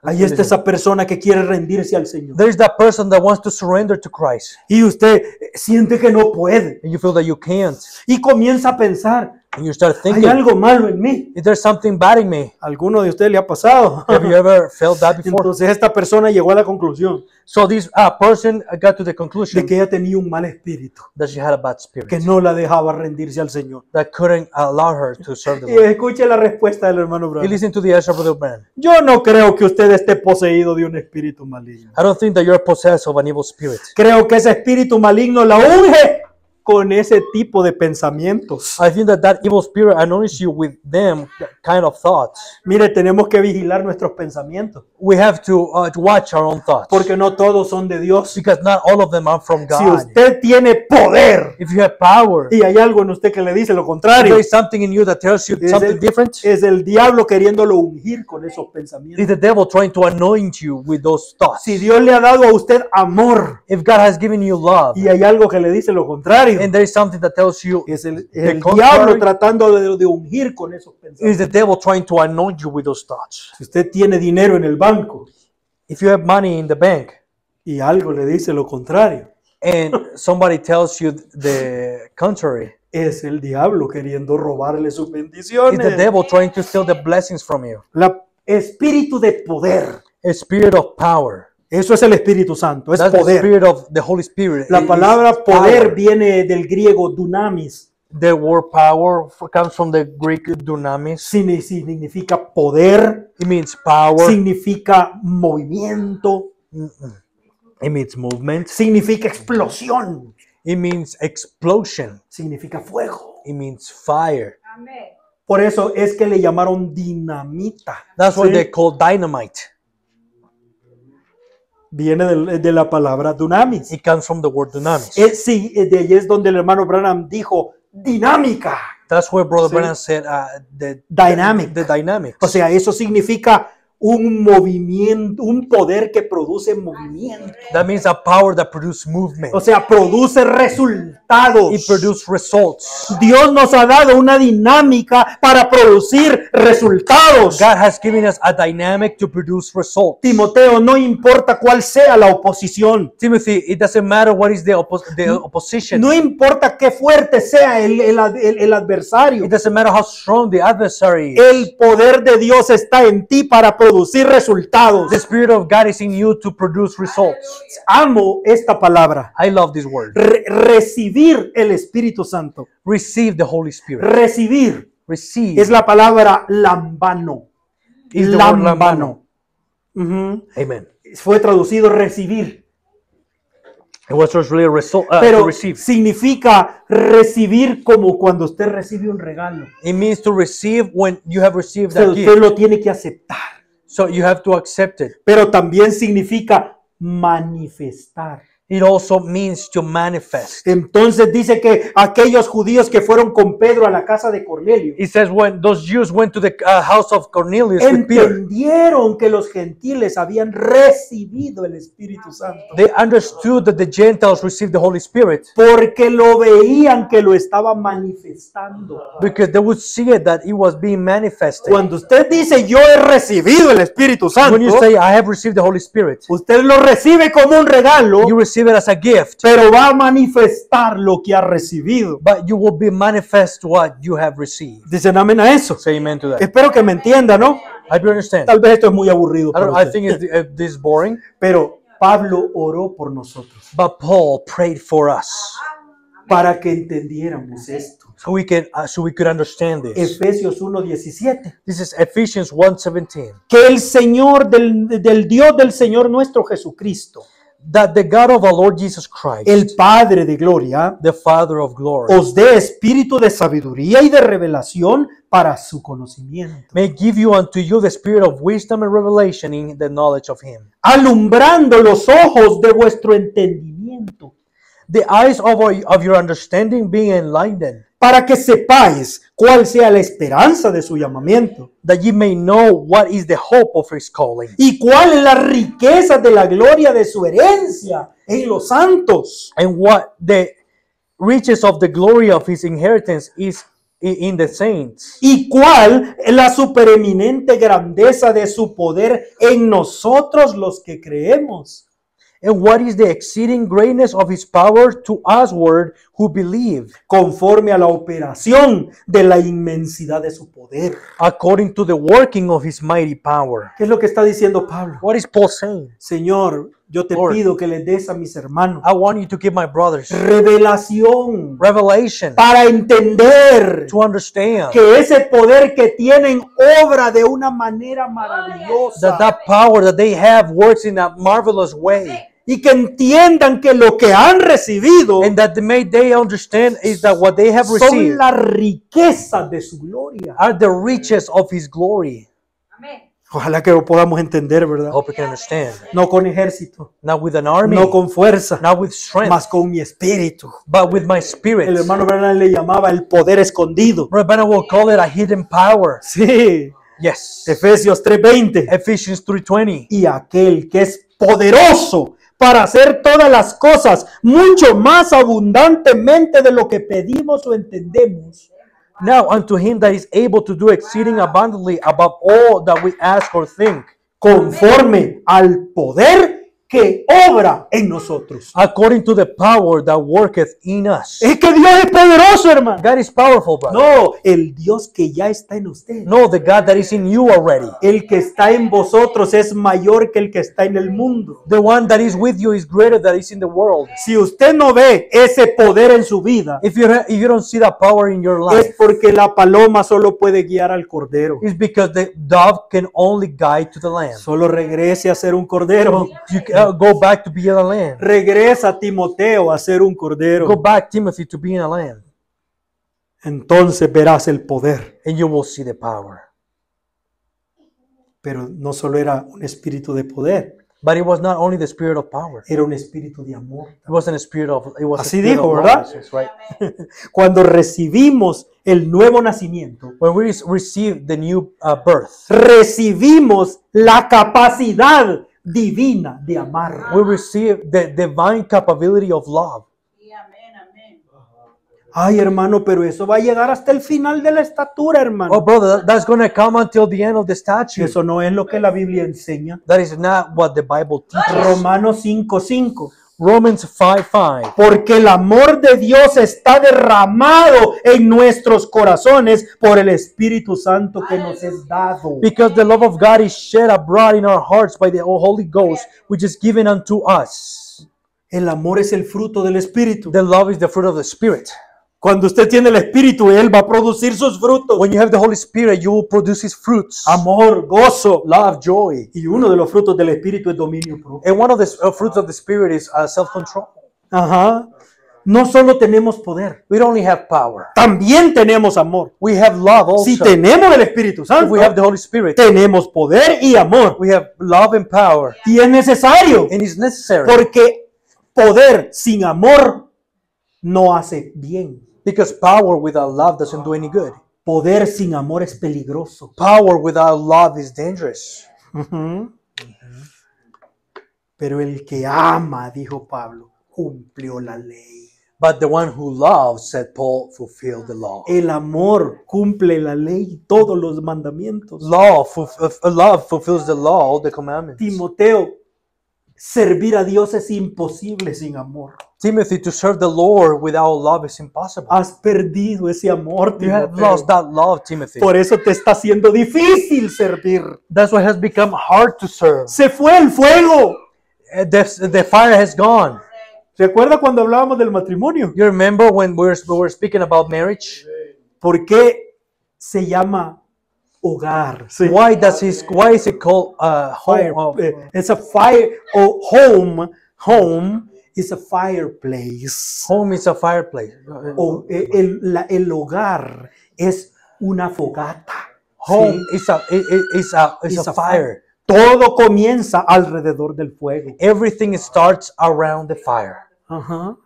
Ahí está esa persona que quiere rendirse al Señor. There's that person that wants to surrender to Christ. Y usted siente que no puede. And you feel that you can't. Y comienza a pensar, And you start hay thinking, algo malo en mí. is there something bad in me? ¿Alguno de ustedes le ha pasado? Have you ever felt that before? Entonces esta persona llegó a la conclusión So this person got to the de conclusion que ella tenía un mal espíritu that she had a bad spirit. que no la dejaba rendirse al Señor. That couldn't allow her to serve the Y Lord. escuche la respuesta del hermano You Branham. listen to the answer of Brother Branham. Yo no creo que usted esté poseído de un espíritu maligno. I don't think that you're possessed of an evil spirit. Creo que ese espíritu maligno la unge con ese tipo de pensamientos. I think that evil spirit anoints you with them kind of thoughts. Mire, tenemos que vigilar nuestros pensamientos, We have to watch our own thoughts. porque no todos son de Dios. Because not all of them are from Si God. usted tiene poder if you have power, y hay algo en usted que le dice lo if contrario, there is something in you that tells you es something different, es el diablo queriéndolo ungir con esos it's pensamientos. the devil trying to anoint you with those thoughts. Si Dios le ha dado a usted amor If God has given you love, y hay algo que le dice lo contrario, and there is something that tells you es el the diablo contrary, tratando de ungir con esos is pensamientos. the devil trying to anoint you with those thoughts. Si usted tiene dinero en el banco If you have money in the bank y algo le dice lo contrario, and somebody tells you the contrary, es el diablo queriendo robarle sus it's the bendiciones. devil trying to steal the blessings from you. Espíritu de poder. A spirit of power. Eso es el Espíritu Santo, es That's the poder. spirit of the Holy Spirit. La It palabra is poder power. viene del griego dunamis. The word power comes from the Greek dunamis. Significa poder, It means power. significa movimiento, It means movement. significa explosión, It means explosion. significa fuego. It means fire. Por eso es que le llamaron dinamita. That's why ¿sí? they call dynamite. Viene de la palabra dunamis. It comes from the word dunamis. Sí, de ahí es donde el hermano Branham dijo dinámica. That's where Brother Sí. Branham said the Dynamic. The dynamics. O sea, eso significa un movimiento, un poder que produce movimiento. That means a power that produces movement. O sea, produce resultados. It produces results. Dios nos ha dado una dinámica para producir resultados. God has given us a dynamic to produce results. Timoteo, no importa cuál sea la oposición, Timothy, it doesn't matter what is the opposition. no importa qué fuerte sea el adversario, It doesn't matter how strong the adversary is. el poder de Dios está en ti para producir resultados. The Spirit of God is in you to produce results. Amo esta palabra. I love this word. Recibir el Espíritu Santo. Receive the Holy Spirit. Recibir Receive es la palabra lambano. is the word lambano. Lambano. Ujú. Amen. Fue traducido recibir, It was translated to pero receive. significa recibir como cuando usted recibe un regalo. It means to receive when you have received O sea, that usted gift. lo tiene que aceptar. So you have to accept it. Pero también significa manifestar. It also means to manifest. Entonces dice que aquellos judíos que fueron con Pedro a la casa de Cornelio It says when those Jews went to the house of Cornelius with Peter, entendieron que los gentiles habían recibido el Espíritu Santo. they understood that the Gentiles received the Holy Spirit Porque lo veían que lo estaba manifestando. because they would see it that it was being manifested. Cuando usted dice yo he recibido el Espíritu Santo, When you say, I have received the Holy Spirit, usted lo recibe como un regalo, you receive it as a gift, pero va a manifestar lo que ha recibido. but you will be manifest what you have received. Dicen amén a eso. Say amen to that. Espero que me entienda, ¿no? I do understand. Tal vez esto es muy aburrido para I usted. think this is boring, Pero Pablo oró por nosotros but Paul prayed for us para que entendiéramos esto. so we could understand this. Efesios 1:17. This is Ephesians 1:17. Que el Señor del Dios del Señor nuestro Jesucristo, That the God of our Lord Jesus Christ, el Padre de gloria, the Father of glory, os dé espíritu de sabiduría y de revelación para su conocimiento, may give you unto you the spirit of wisdom and revelation in the knowledge of Him. alumbrando los ojos de vuestro entendimiento, The eyes of your understanding being enlightened, para que sepáis cuál sea la esperanza de su llamamiento that ye may know what is the hope of His calling, y cuál es la riqueza de la gloria de su herencia en los santos, and what the riches of the glory of His inheritance is in the saints, y cuál es la supereminente grandeza de su poder en nosotros los que creemos, and what is the exceeding greatness of His power to usward who believe, conforme a la operación de la inmensidad de su poder. according to the working of His mighty power. ¿Qué es lo que está diciendo Pablo? What is Paul saying? Señor, yo te Lord, pido que les des a mis hermanos I want you to give my brothers revelación revelation para entender to understand que ese poder que tienen obra de una manera maravillosa that power that they have works in a marvelous way, y que entiendan que lo que han recibido and that they understand is that what they have son received la riqueza de su gloria. are the riches of His glory. Ojalá que lo podamos entender, I ¿verdad? hope you can understand. No con ejército, Not with an army, no con fuerza, not with strength, más con mi espíritu. but with my spirit. El hermano Bernal le llamaba el poder escondido. Brother Branham will call it a hidden power. Sí, Yes. Efesios 3:20. Ephesians 3:20. Y aquel que es poderoso para hacer todas las cosas mucho más abundantemente de lo que pedimos o entendemos. Now unto him that is able to do exceeding abundantly above all that we ask or think, Conforme al poder que obra en nosotros. according to the power that worketh in us. Es que Dios es poderoso, hermano. God is powerful, brother. No, el Dios que ya está en usted. No, the God that is in you already. El que está en vosotros es mayor que el que está en el mundo. The one that is with you is greater than is in the world. Si usted no ve ese poder en su vida, If you don't see that power in your es life, porque la paloma solo puede guiar al cordero. it's because the dove can only guide to the lamb. Solo regrese a ser un cordero. You go back to being a lamb. Regresa Timoteo a ser un cordero. Go back, Timothy, to being a lamb, Entonces verás el poder. and you will see the power. Pero no solo era un espíritu de poder, But it was not only the spirit of power. era un espíritu de amor. It wasn't a spirit of. It was a Así spirit dijo, of ¿verdad? righteousness, right? Cuando recibimos el nuevo nacimiento, When we receive the new birth, recibimos la capacidad divina de amar. we receive the divine capability of love. Ay, hermano, pero eso va a llegar hasta el final de la estatura, Oh, hermano. brother, that's going to come until the end of the statue. Eso no es lo que la Biblia enseña. That is not what the Bible teaches. Romanos 5:5. Romans 5:5. Porque el amor de Dios está derramado en nuestros corazones por el Espíritu Santo que nos es dado. Because the love of God is shed abroad in our hearts by the Holy Ghost, which is given unto us. El amor es el fruto del Espíritu. The love is the fruit of the Spirit. Cuando usted tiene el Espíritu, Él va a producir sus frutos. When you have the Holy Spirit, you will produce His fruits. Amor, gozo. Love, joy. Y uno de los frutos del Espíritu es dominio propio. And one of the fruits of the Spirit is self-control. Ajá. No solo tenemos poder, We don't only have power. también tenemos amor. We have love also. Si tenemos el Espíritu If Santo, we have the Holy Spirit, tenemos poder y amor. we have love and power. Y es necesario, And it's necessary. porque poder sin amor no hace bien. Because power without love doesn't do any good. Poder sin amor es peligroso. Power without love is dangerous. Ujú. Pero el que ama, dijo Pablo, cumplió la ley. But the one who loves, said Paul, fulfilled the law. El amor cumple la ley, todos los mandamientos. Love fulfills the law, all the commandments. Timoteo, servir a Dios es imposible sin amor. Timothy, to serve the Lord without love is impossible. Has perdido ese amor, You have Timoteo. lost that love, Timothy. Por eso te está haciendo difícil servir. That's why it has become hard to serve. Se fue el fuego. The fire has gone. ¿Recuerda cuando hablábamos del matrimonio? You remember when we were speaking about marriage? ¿Por qué se llama hogar? Sí. Why is it called Fire, home? it's a fire or home. Home is a fireplace. Home is a fireplace. O, el hogar es una fogata. Home Sí. is a fire. Todo comienza alrededor del fuego. Everything starts around the fire. Ajá.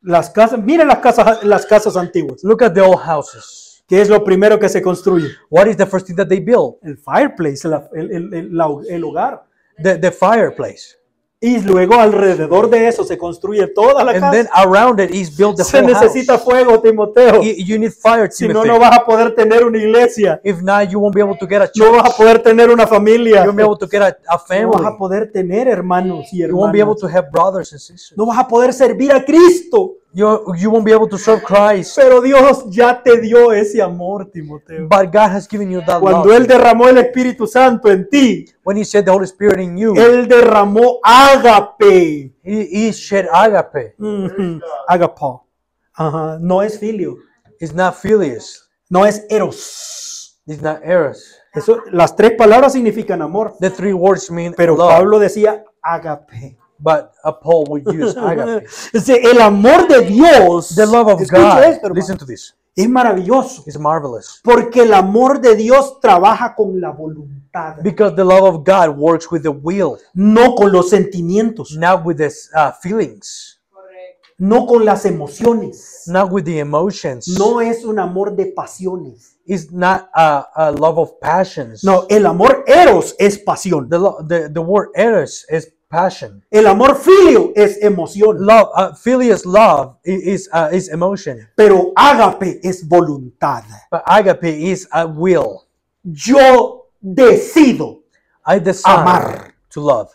Las casas, miren las casas antiguas. Look at the old houses. ¿Qué es lo primero que se construye? What is the first thing that they build? El fireplace, el hogar. The fireplace. Y luego alrededor de eso se construye toda la And casa. then around it is built the Se whole necesita house. fuego, Timoteo. You need fire, Si no, Timothy. no vas a poder tener una iglesia. If not, you won't be able to get a No church. vas a poder tener una familia. You won't be able to get a No vas family. a poder tener hermanos y You won't be able hermanas. to have brothers and sisters. No vas a poder servir a Cristo. You won't be able to serve Christ. Pero Dios ya te dio ese amor, Timoteo. But God has given you that Cuando love. Él derramó el Espíritu Santo en ti, When He shed the Holy Spirit in you, Él derramó ágape. He shed agape. Agapo. Ajá. No es filio. It's not philius. No es eros. It's not eros. Eso, las tres palabras significan amor. The three words mean Pero love. Pablo decía agape. But Paul would use agape. El amor de Dios. The love of Escucha God. esto, hermano. Listen to this. Es maravilloso. is marvelous. Porque el amor de Dios trabaja con la voluntad, Because the love of God works with the will, no con los sentimientos, not with the feelings, no con las emociones. not with the emotions. No es un amor de pasiones. It's not a love of passions. No, el amor eros es pasión. The word eros is passion. El amor filio es emoción. Love, filius love is emotion. Pero ágape es voluntad. But agape is a will. Yo decido. I decide Amar. to love.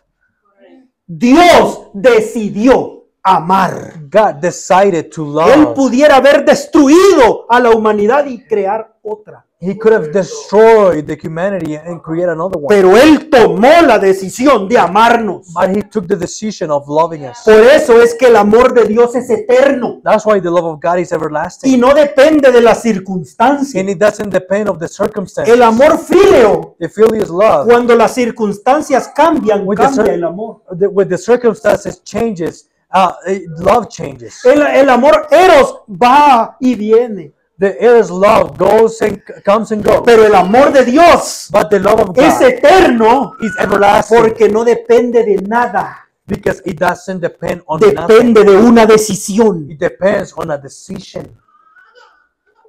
Dios decidió amar. God decided to Él love. pudiera haber destruido a la humanidad y crear otra. He could have destroyed the humanity and create another one. Pero Él tomó la decisión de amarnos. But he took the decision of loving us. Por eso es que el amor de Dios es eterno That's why the love of God is y everlasting. no depende de las circunstancias. And it doesn't depend of the circumstances. El amor filio, The filius love, cuando las circunstancias cambian, With the cambia cir- el amor. with the circumstances changes, love changes. El amor eros va y viene. The eros love comes and goes. Pero el amor de Dios But the love of es God eterno is everlasting porque no depende de nada. because it doesn't depend on nothing. Depende de una decisión. It depends on a decision.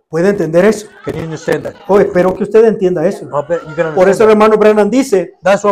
¿Puede entender eso? Can you understand that? Oh, espero que usted entienda eso. I bet you can Por eso understand el hermano Branham dice that. That's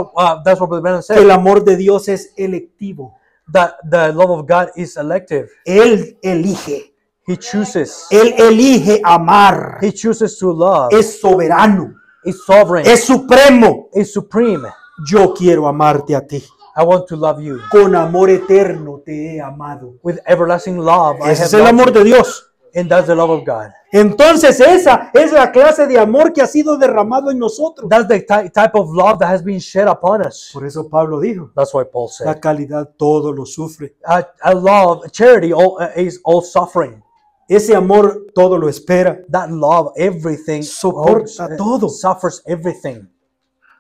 what Brother Branham que el said. amor de Dios es electivo. That the love of God is elective. Él elige. He chooses. Él elige amar. He chooses to love. Es soberano. Is sovereign. Es supremo. Is supreme. Yo quiero amarte a ti. I want to love you. Con amor eterno te he amado. With everlasting love, I Ese have es el loved amor you. de Dios. And that's the love of God. Entonces esa es la clase de amor que ha sido derramado en nosotros. That's the type of love that has been shed upon us. Por eso Pablo dijo, That's why Paul la said, calidad todo lo sufre. I love charity is all suffering. Ese amor todo lo espera. That love everything Soporta todo. suffers everything.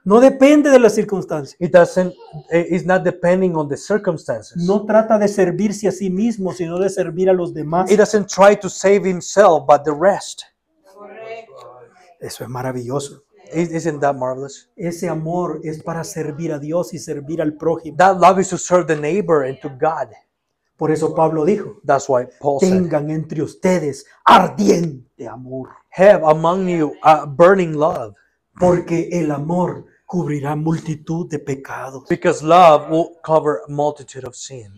No depende de las circunstancias. It's not depending on the circumstances. No trata de servirse a sí mismo, sino de servir a los demás. It doesn't try to save himself, but the rest. Eso es maravilloso. Isn't that marvelous? Ese amor es para servir a Dios y servir al prójimo. That love is to serve the neighbor and to God. Por eso Pablo dijo, That's why Paul said, tengan entre ustedes ardiente amor, have among you a burning love, porque el amor cubrirá multitud de pecados. because love will cover a multitude of sin.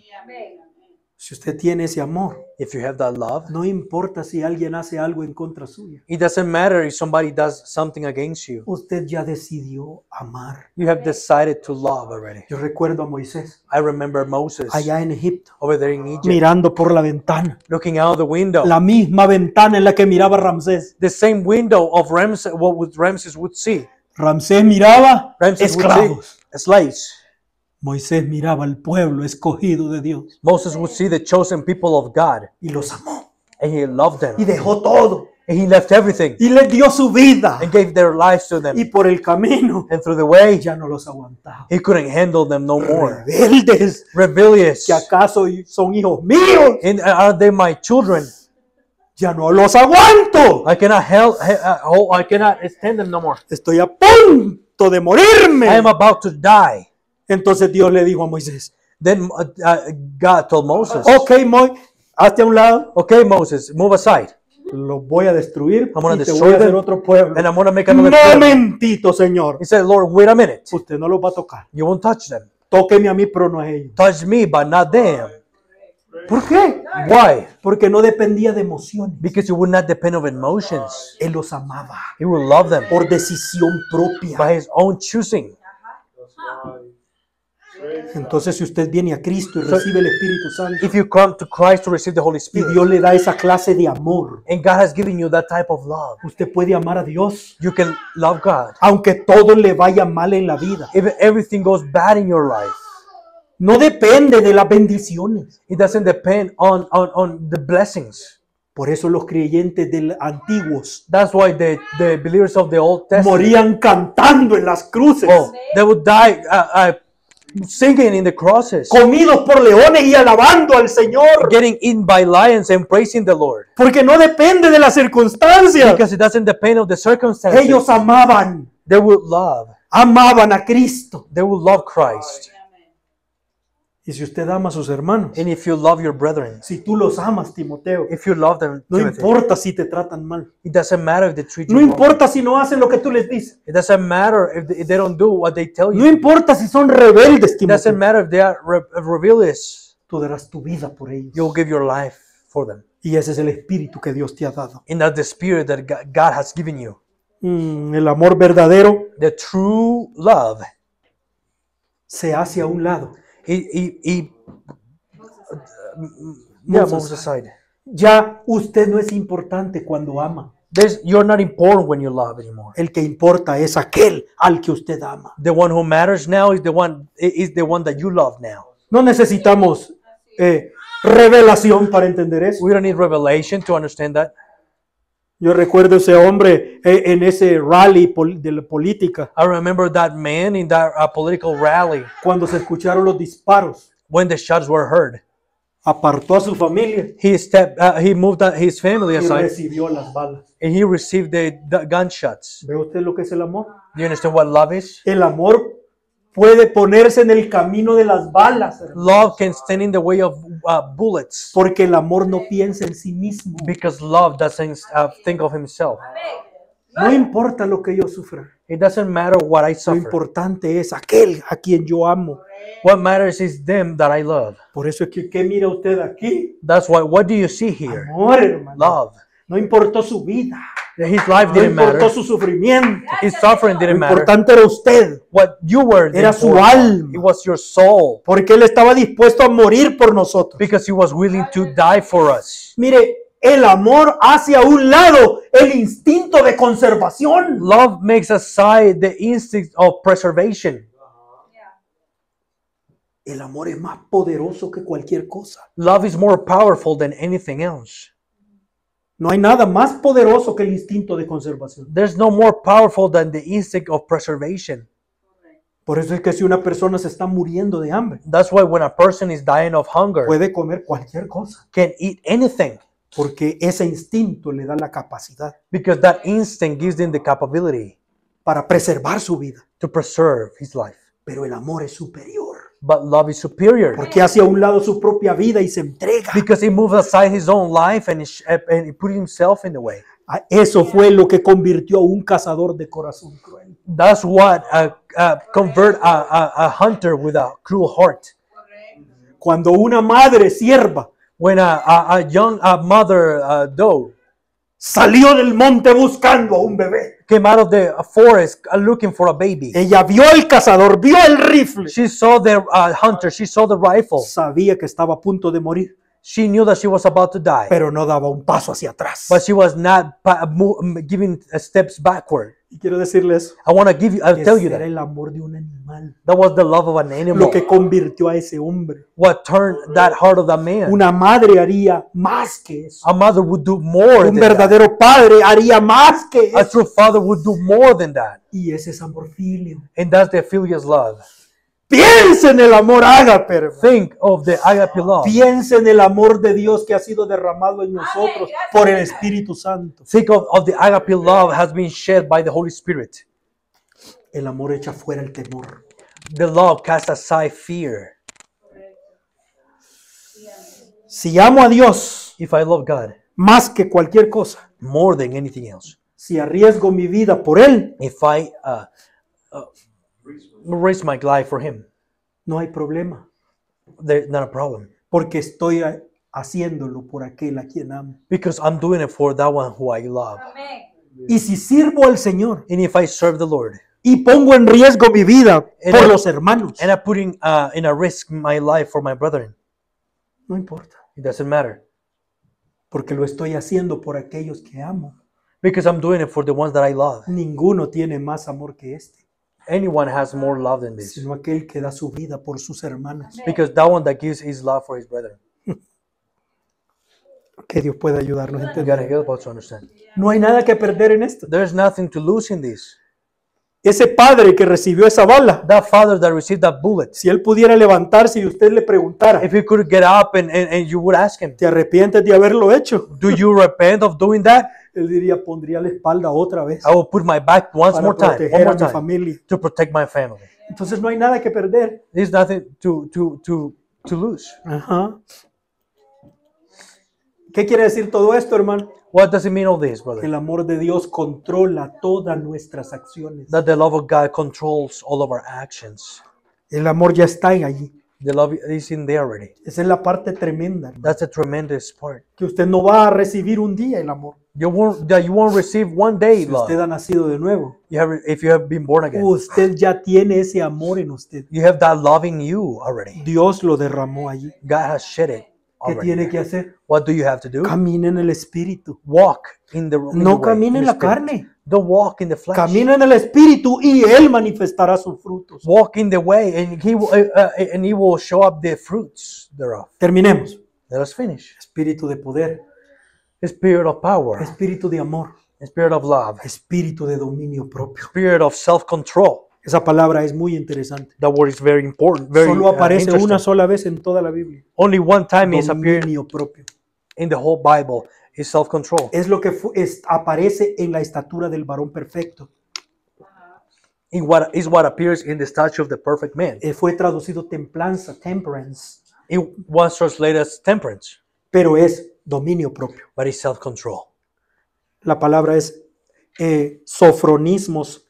Si usted tiene ese amor, If you have that love, no importa si alguien hace algo en contra suya. it doesn't matter if somebody does something against you. Usted ya decidió amar. You have decided to love already. Yo recuerdo a Moisés I remember Moses allá en Egipto, over there in Egypt, mirando por la ventana. looking out the window. La misma ventana en la que miraba Ramsés. The same window of Ramses, what Ramses would see. Ramsés miraba Ramses would esclavos. see slaves. Moisés miraba al pueblo escogido de Dios Moses would see the chosen people of God, y los amó and he loved y them. dejó todo And he left everything y les dio su vida and gave their lives to them. y por el camino And through the way, ya no los aguantaba. he couldn't handle them no more. Rebeldes, Rebellious. que acaso son hijos míos, And are they my children? ya no los aguanto. I cannot I cannot stand them no more. Estoy a punto de I am morirme. about to die. Entonces Dios le dijo a Moisés, Then God told Moses, ok, hazte a un lado, okay, Moses, move aside. los voy a destruir I'm gonna y te destroy voy a hacer them, otro pueblo. And I'm going to make another people. Momentito, Señor. He said, Lord, wait a minute. Usted no los va a tocar. You won't touch them. Tóqueme a mí, pero no a ellos. Touch me, but not them. ¿Por qué? Why? Porque no dependía de emociones. Because you would not depend on emotions. Él los amaba He will love them por decisión propia. by his own choosing. Entonces, si usted viene a Cristo y recibe el Espíritu Santo If you come to Christ to receive the Holy y Spirit, Dios le da esa clase de amor, and God has given you that type of love, usted puede amar a Dios, you can love God. aunque todo le vaya mal en la vida. If everything goes bad in your life, No depende de las bendiciones. it doesn't depend on the blessings. Por eso los creyentes antiguos That's why the believers of the Old Testament, morían cantando en las cruces. they would die singing in the crosses, comidos por leones y alabando al Señor. getting eaten by lions and praising the Lord. Porque no depende de las circunstancias. Because it doesn't depend on the circumstances. Ellos amaban a Cristo. They will love Christ. Y si usted ama a sus hermanos, And if you love your brethren, si tú los amas, Timoteo, if you love them, no Timothy, importa si te tratan mal. it doesn't matter if they treat you No wrong. importa si no hacen lo que tú les dices. It doesn't matter if they don't do what they tell you. No importa si son rebeldes, It doesn't Timoteo. matter if they are rebellious. Tú darás tu vida por ellos. You'll give your life for them. Y ese es el espíritu que Dios te ha dado. And that's the spirit that God has given you. El amor verdadero The true love. se hace a un lado. Moves aside. Ya usted no es importante cuando ama. You're not important when you love anymore. El que importa es aquel al que usted ama. The one who matters now is the one that you love now. No necesitamos revelación para entender eso. We don't need revelation to understand that. Yo recuerdo ese hombre en ese rally de la política, I remember that man in that political rally cuando se escucharon los disparos. when the shots were heard. Apartó a su familia He moved his family y aside recibió las balas. and he received the gunshots. ¿Ve usted lo que es el amor? Do you understand what love is? El amor puede ponerse en el camino de las balas, hermano, Love can stand in the way of bullets porque el amor no piensa en sí mismo. because love doesn't think of himself. No importa lo que yo sufra. It doesn't matter what I Lo suffer. importante es aquel a quien yo amo. What matters is them that I love. Por eso es que, ¿qué mira usted aquí? That's why. What do you see here? Amor, hermano. Love. No importó su vida. His life No didn't importó matter. su sufrimiento. His suffering Lo didn't matter. importante era usted. What you were Era the su important. alma. It was your soul, Porque Él estaba dispuesto a morir por nosotros. because he was willing to die for us. Mire, el amor hace a un lado el instinto de conservación. Love makes aside the instinct of preservation. El amor es más poderoso que cualquier cosa. Love is more powerful than anything else. No hay nada más poderoso que el instinto de conservación. There's no more powerful than the instinct of preservation. Por eso es que si una persona se está muriendo de hambre, That's why when a person is dying of hunger, puede comer cualquier cosa. can eat anything, Porque ese instinto le da la capacidad because that instinct gives them the capability para preservar su vida. to preserve his life. Pero el amor es superior. But love is superior Porque hace a un lado su propia vida y se entrega. because he moves aside his own life and he put himself in the way. Eso fue lo que convirtió a un cazador de corazón cruel. That's what convert a hunter with a cruel heart. Cuando una madre sierva When a young mother doe salió del monte buscando a un bebé, came out of the forest looking for a baby, ella vio al cazador, vio el rifle, she saw the hunter, she saw the rifle. sabía que estaba a punto de morir, She knew that she was about to die, pero no daba un paso hacia atrás. but she was not giving steps backward. Y quiero decirles, I want to give you, I'll tell you ese era that. el amor de un animal, That was the love of an animal. lo que convirtió a ese hombre. What turned that heart of that man. Una madre haría más que eso. A mother would do more Un than that. verdadero padre haría más que A eso. true father would do more than that. Y ese es amor filio. And that's the filial love. Piensa en el amor ágape, hermano. Think of the agape love. Piensa en el amor de Dios que ha sido derramado en nosotros por el Espíritu Santo. Think of the agape love has been shed by the Holy Spirit. El amor echa fuera el temor. The love casts aside fear. Si amo a Dios If I love God más que cualquier cosa, more than anything else, si arriesgo mi vida por Él, if I risk my life for Him, no hay problema, there's not a problem. porque estoy haciéndolo por aquel a quien amo. Because I'm doing it for that one who I love. Y si sirvo al Señor And if I serve the Lord y pongo en riesgo mi vida por And- los hermanos, and I'm putting in a risk my life for my brethren, no importa, it doesn't matter. porque lo estoy haciendo por aquellos que amo. Because I'm doing it for the ones that I love. Ninguno tiene más amor que este, Anyone has more love than this. sino aquel que da su vida por sus hermanos. Because that one that gives his love for his brethren. Que Dios pueda ayudarnos a You entender. gotta help us to understand. No hay nada que perder en esto. There's nothing to lose in this. ese padre que recibió esa bala, that father that received that bullet, si él pudiera levantarse y usted le preguntara, if he could get up and you would ask him, ¿te arrepientes de haberlo hecho? do you repent of doing that? Él diría, pondría la espalda otra vez I will put my back once para more time, one proteger a more mi time, familia. to protect my family. Entonces no hay nada que perder. There's nothing to lose. Ajá. ¿Qué quiere decir todo esto, hermano? What does it mean all this, Que brother? el amor de Dios controla todas nuestras acciones. That the love of God controls all of our actions. El amor ya está allí. The love is in there already. Esa es la parte tremenda, hermano. That's a tremendous part. Que usted no va a recibir un día el amor. You won't receive one day Si love. usted ha nacido de nuevo, If you have been born again. usted ya tiene ese amor en usted. You have that love in you already. Dios lo derramó allí. God has shed it ¿Qué already. tiene que hacer? What do you have to do? Camine en el Espíritu. Walk in the way, No camine in en the la spirit. carne. Don't walk in the flesh. Camina en el Espíritu y Él manifestará sus frutos. Walk in the way, and he will show up the fruits thereof. Terminemos. Let us finish. Espíritu de poder, Spirit of power, espíritu de amor, spirit of love, espíritu de dominio propio. spirit of self-control. Esa palabra es muy interesante. That word is very important. Very Solo aparece interesting. una sola vez en toda la Biblia. Only one time it's appeared Dominio propio. in the whole Bible is self-control. Es lo que aparece en la estatura del varón perfecto. What appears in the statue of the perfect man. Fue traducido templanza, temperance, It was translated as temperance, pero es dominio propio. but it's self-control. La palabra es sofronismos,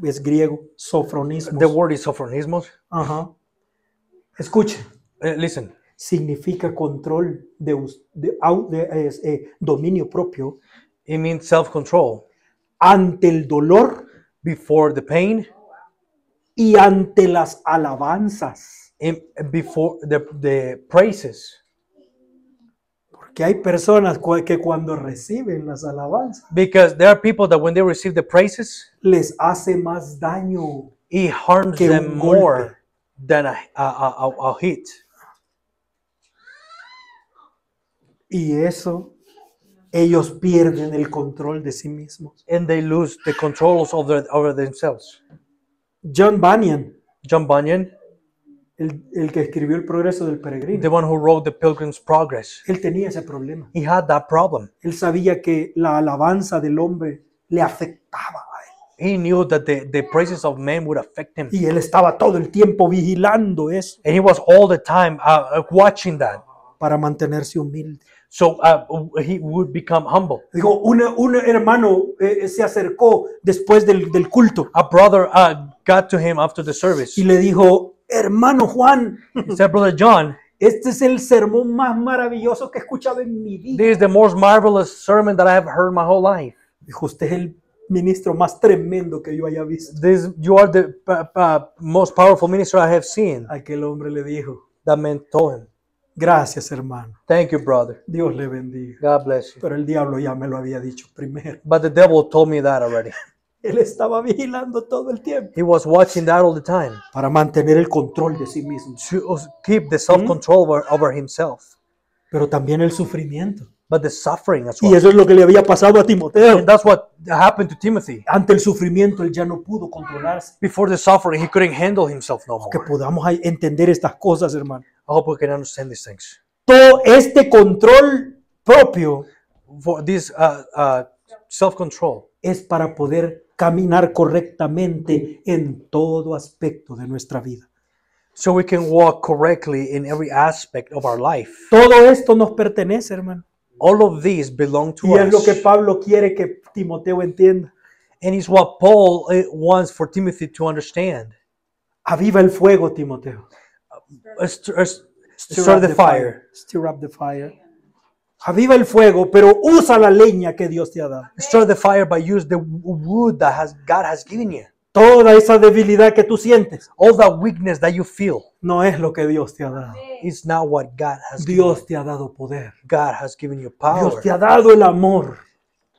es griego, sofronismos. The word is sophronismos. Ajá. Escuche, Listen, significa control dominio propio it means self-control ante el dolor before the pain, y ante las alabanzas. before the praises. Porque hay personas que cuando reciben las alabanzas Because there are people that when they receive the praises, les hace más daño. it harms Que them un more golpe. than a hit. Y eso, ellos pierden el control de sí mismos. And they lose the controls over themselves. John Bunyan, John Bunyan, el que escribió El Progreso del the Peregrino, one who wrote The Pilgrim's Progress, él tenía ese problema. he had that problem. Él sabía que la alabanza del hombre le afectaba a él. He knew that the praises of men would affect him. Y él estaba todo el tiempo vigilando eso And he was all the time watching that. para mantenerse humilde. So he would become humble. Digo, un hermano se acercó después del culto A brother got to him after the service. y le dijo, hermano Juan, He said, Brother John, este es el sermón más maravilloso que he escuchado en mi vida. this is the most marvelous sermon that I have heard my whole life. Dijo, usted es el ministro más tremendo que yo haya visto. You are the most powerful minister I have seen. Aquel hombre le dijo, That man told him, gracias hermano, thank you, brother. Dios le bendiga. God bless you. Pero el diablo ya me lo había dicho primero. But the devil told me that already. Él estaba vigilando todo el tiempo He was watching that all the time para mantener el control de sí mismo. to keep the self-control over himself. Pero también el sufrimiento. But the suffering as Y well. eso es lo que le había pasado a Timoteo. And that's what happened to Timothy. Ante el sufrimiento él ya no pudo controlarse. Before the suffering, he couldn't handle himself no Que more. podamos entender estas cosas, hermano. I hope we can understand these things. Todo este control propio For this self-control es para poder caminar correctamente en todo aspecto de nuestra vida. so we can walk correctly in every aspect of our life. Todo esto nos pertenece, hermano. All of these belong to Y es lo que us. Pablo quiere que Timoteo entienda. And it's what Paul wants for Timothy to understand. Aviva el fuego, Timoteo. Stir the fire. Stir up the fire. Aviva el fuego, pero usa la leña que Dios te ha dado. Stir the fire by use the wood that God has given you. Toda esa debilidad que tú sientes All that weakness that you feel no es lo que Dios te ha dado. is not what God has given you. Dios te ha dado poder. God has given you Dios power. te ha dado el amor.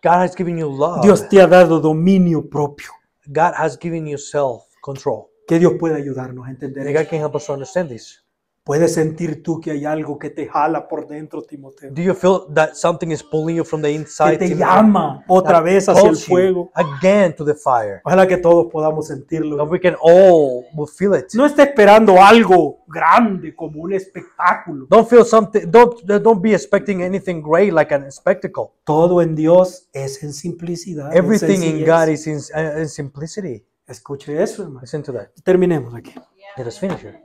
God has given you love. Dios te ha dado dominio propio. God has given you self-control. Que Dios pueda ayudarnos a entender And eso. God can help us to understand this. ¿Puedes sentir tú que hay algo que te jala por dentro, Timoteo? Do you feel that something is pulling you from the Que inside? te Timothy? llama otra That vez hacia el calls you fuego. again to the fire. Ojalá que todos podamos And sentirlo. we can all will feel it. No esté esperando algo grande como un espectáculo. Don't feel something. Don't be expecting anything great like a spectacle. Todo en Dios es en simplicidad. en Everything in sencillez. God is in simplicity. Escuche eso, hermano. Listen to that. Terminemos aquí. Let us finish here.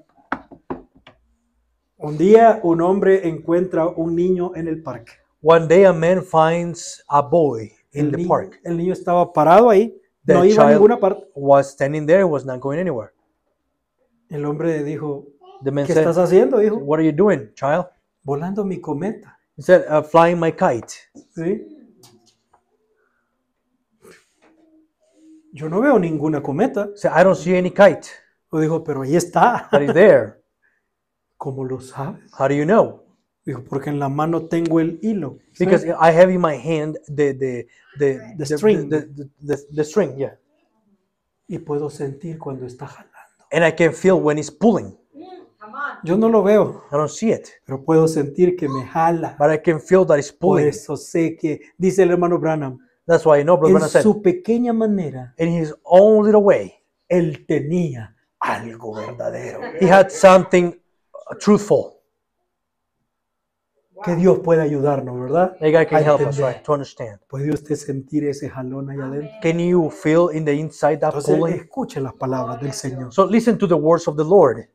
Un día un hombre encuentra un niño en el parque. One day a man finds a boy in the park. El niño estaba parado ahí, The no iba a child ninguna parte. was standing there, was not going anywhere. El hombre dijo, The man ¿qué said, estás haciendo, hijo? "What are you doing, child?" Volando mi cometa. He said, "Flying my kite." ¿Sí? Yo no veo ninguna cometa. He said, "I don't see any kite." O dijo, pero ahí está. But it's there. ¿Cómo lo sabes? How do you know? Dijo, porque en la mano tengo el hilo. ¿Sí? Because I have in my hand the string. the string, yeah. Y puedo sentir cuando está jalando. And I can feel when it's pulling. Yo no lo veo, I don't see it, pero puedo sentir que me jala. but I can feel that it's Por pulling. eso sé que, dice el hermano Branham, That's why I know, Brother en Branham said, su pequeña manera, in his own little way, él tenía algo verdadero. he had something truthful. Que Dios puede ayudarnos, ¿verdad? That God can A help us, entender. right, to understand. ¿Puede usted sentir ese jalón allá adentro? Can you feel in the inside that Entonces, pulling? escuche las palabras del Señor. So listen to the words of the Lord.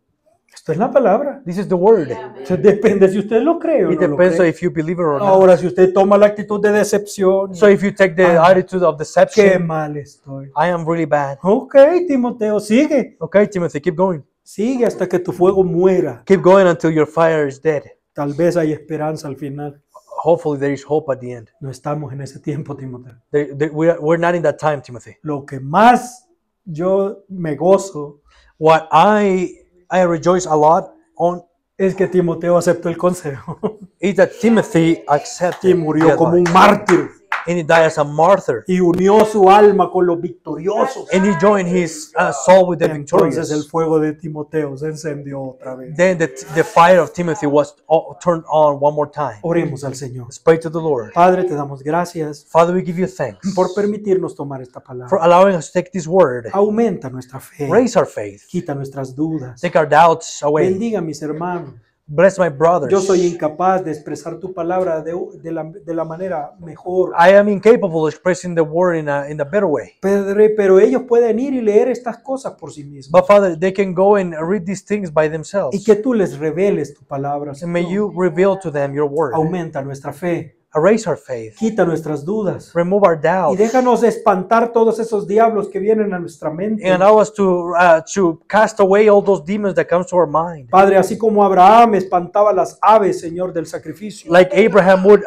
Esto es la palabra. This is the word. Entonces, depende si usted lo cree o It no lo depends cree. if you believe it or not. Ahora, si usted toma la actitud de decepción, So if you take the attitude of qué deception, mal estoy. I am really bad. Ok, Timoteo, sigue. Okay, Timothy, keep going. Sigue hasta que tu fuego muera. Keep going until your fire is dead. Tal vez hay esperanza al final. Hopefully there is hope at the end. No estamos en ese tiempo, Timoteo. We're not in that time, Timothy. Lo que más yo me gozo What I rejoice a lot on es que Timoteo aceptó el consejo is that Timothy accepted y murió the como un advice. mártir And he died as a martyr. y unió su alma con los victoriosos. And he joined his soul with the Entonces el victorious. fuego de Timoteo se encendió otra vez. Then the fire of Timothy was turned on one more time. Oremos al Señor. Let's pray to the Lord. Padre, te damos gracias Father, we give you thanks por permitirnos tomar esta for palabra. allowing us to take this word, Aumenta nuestra fe. raise our faith, Quita nuestras dudas. take our doubts away. Bendiga a mis hermanos. Bless my brothers. Yo soy incapaz de expresar tu palabra de la manera mejor. I am incapable of expressing the word in a better way. Pero ellos pueden ir y leer estas cosas por sí mismos. But Father, they can go and read these things by themselves. Y que tú les reveles tu palabra. And may you reveal to them your word. Aumenta nuestra fe. Erase our faith. Quita nuestras dudas. Remove our Y doubts. déjanos espantar todos esos diablos que vienen a nuestra mente. And allow us to cast away all those demons that comes to our mind. Padre, así como Abraham espantaba las aves, Señor, del sacrificio. Like Abraham would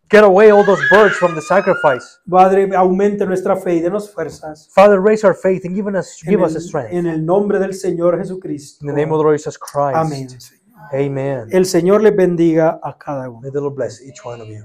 get away all those birds from the sacrifice. Padre, aumente nuestra fe y denos fuerzas. Father, raise our faith and give us strength. En el nombre del Señor Jesucristo. In the name of the Lord Jesus Christ. Amén, Señor. Amen. El Señor les bendiga a cada uno. May the Lord bless each one of you.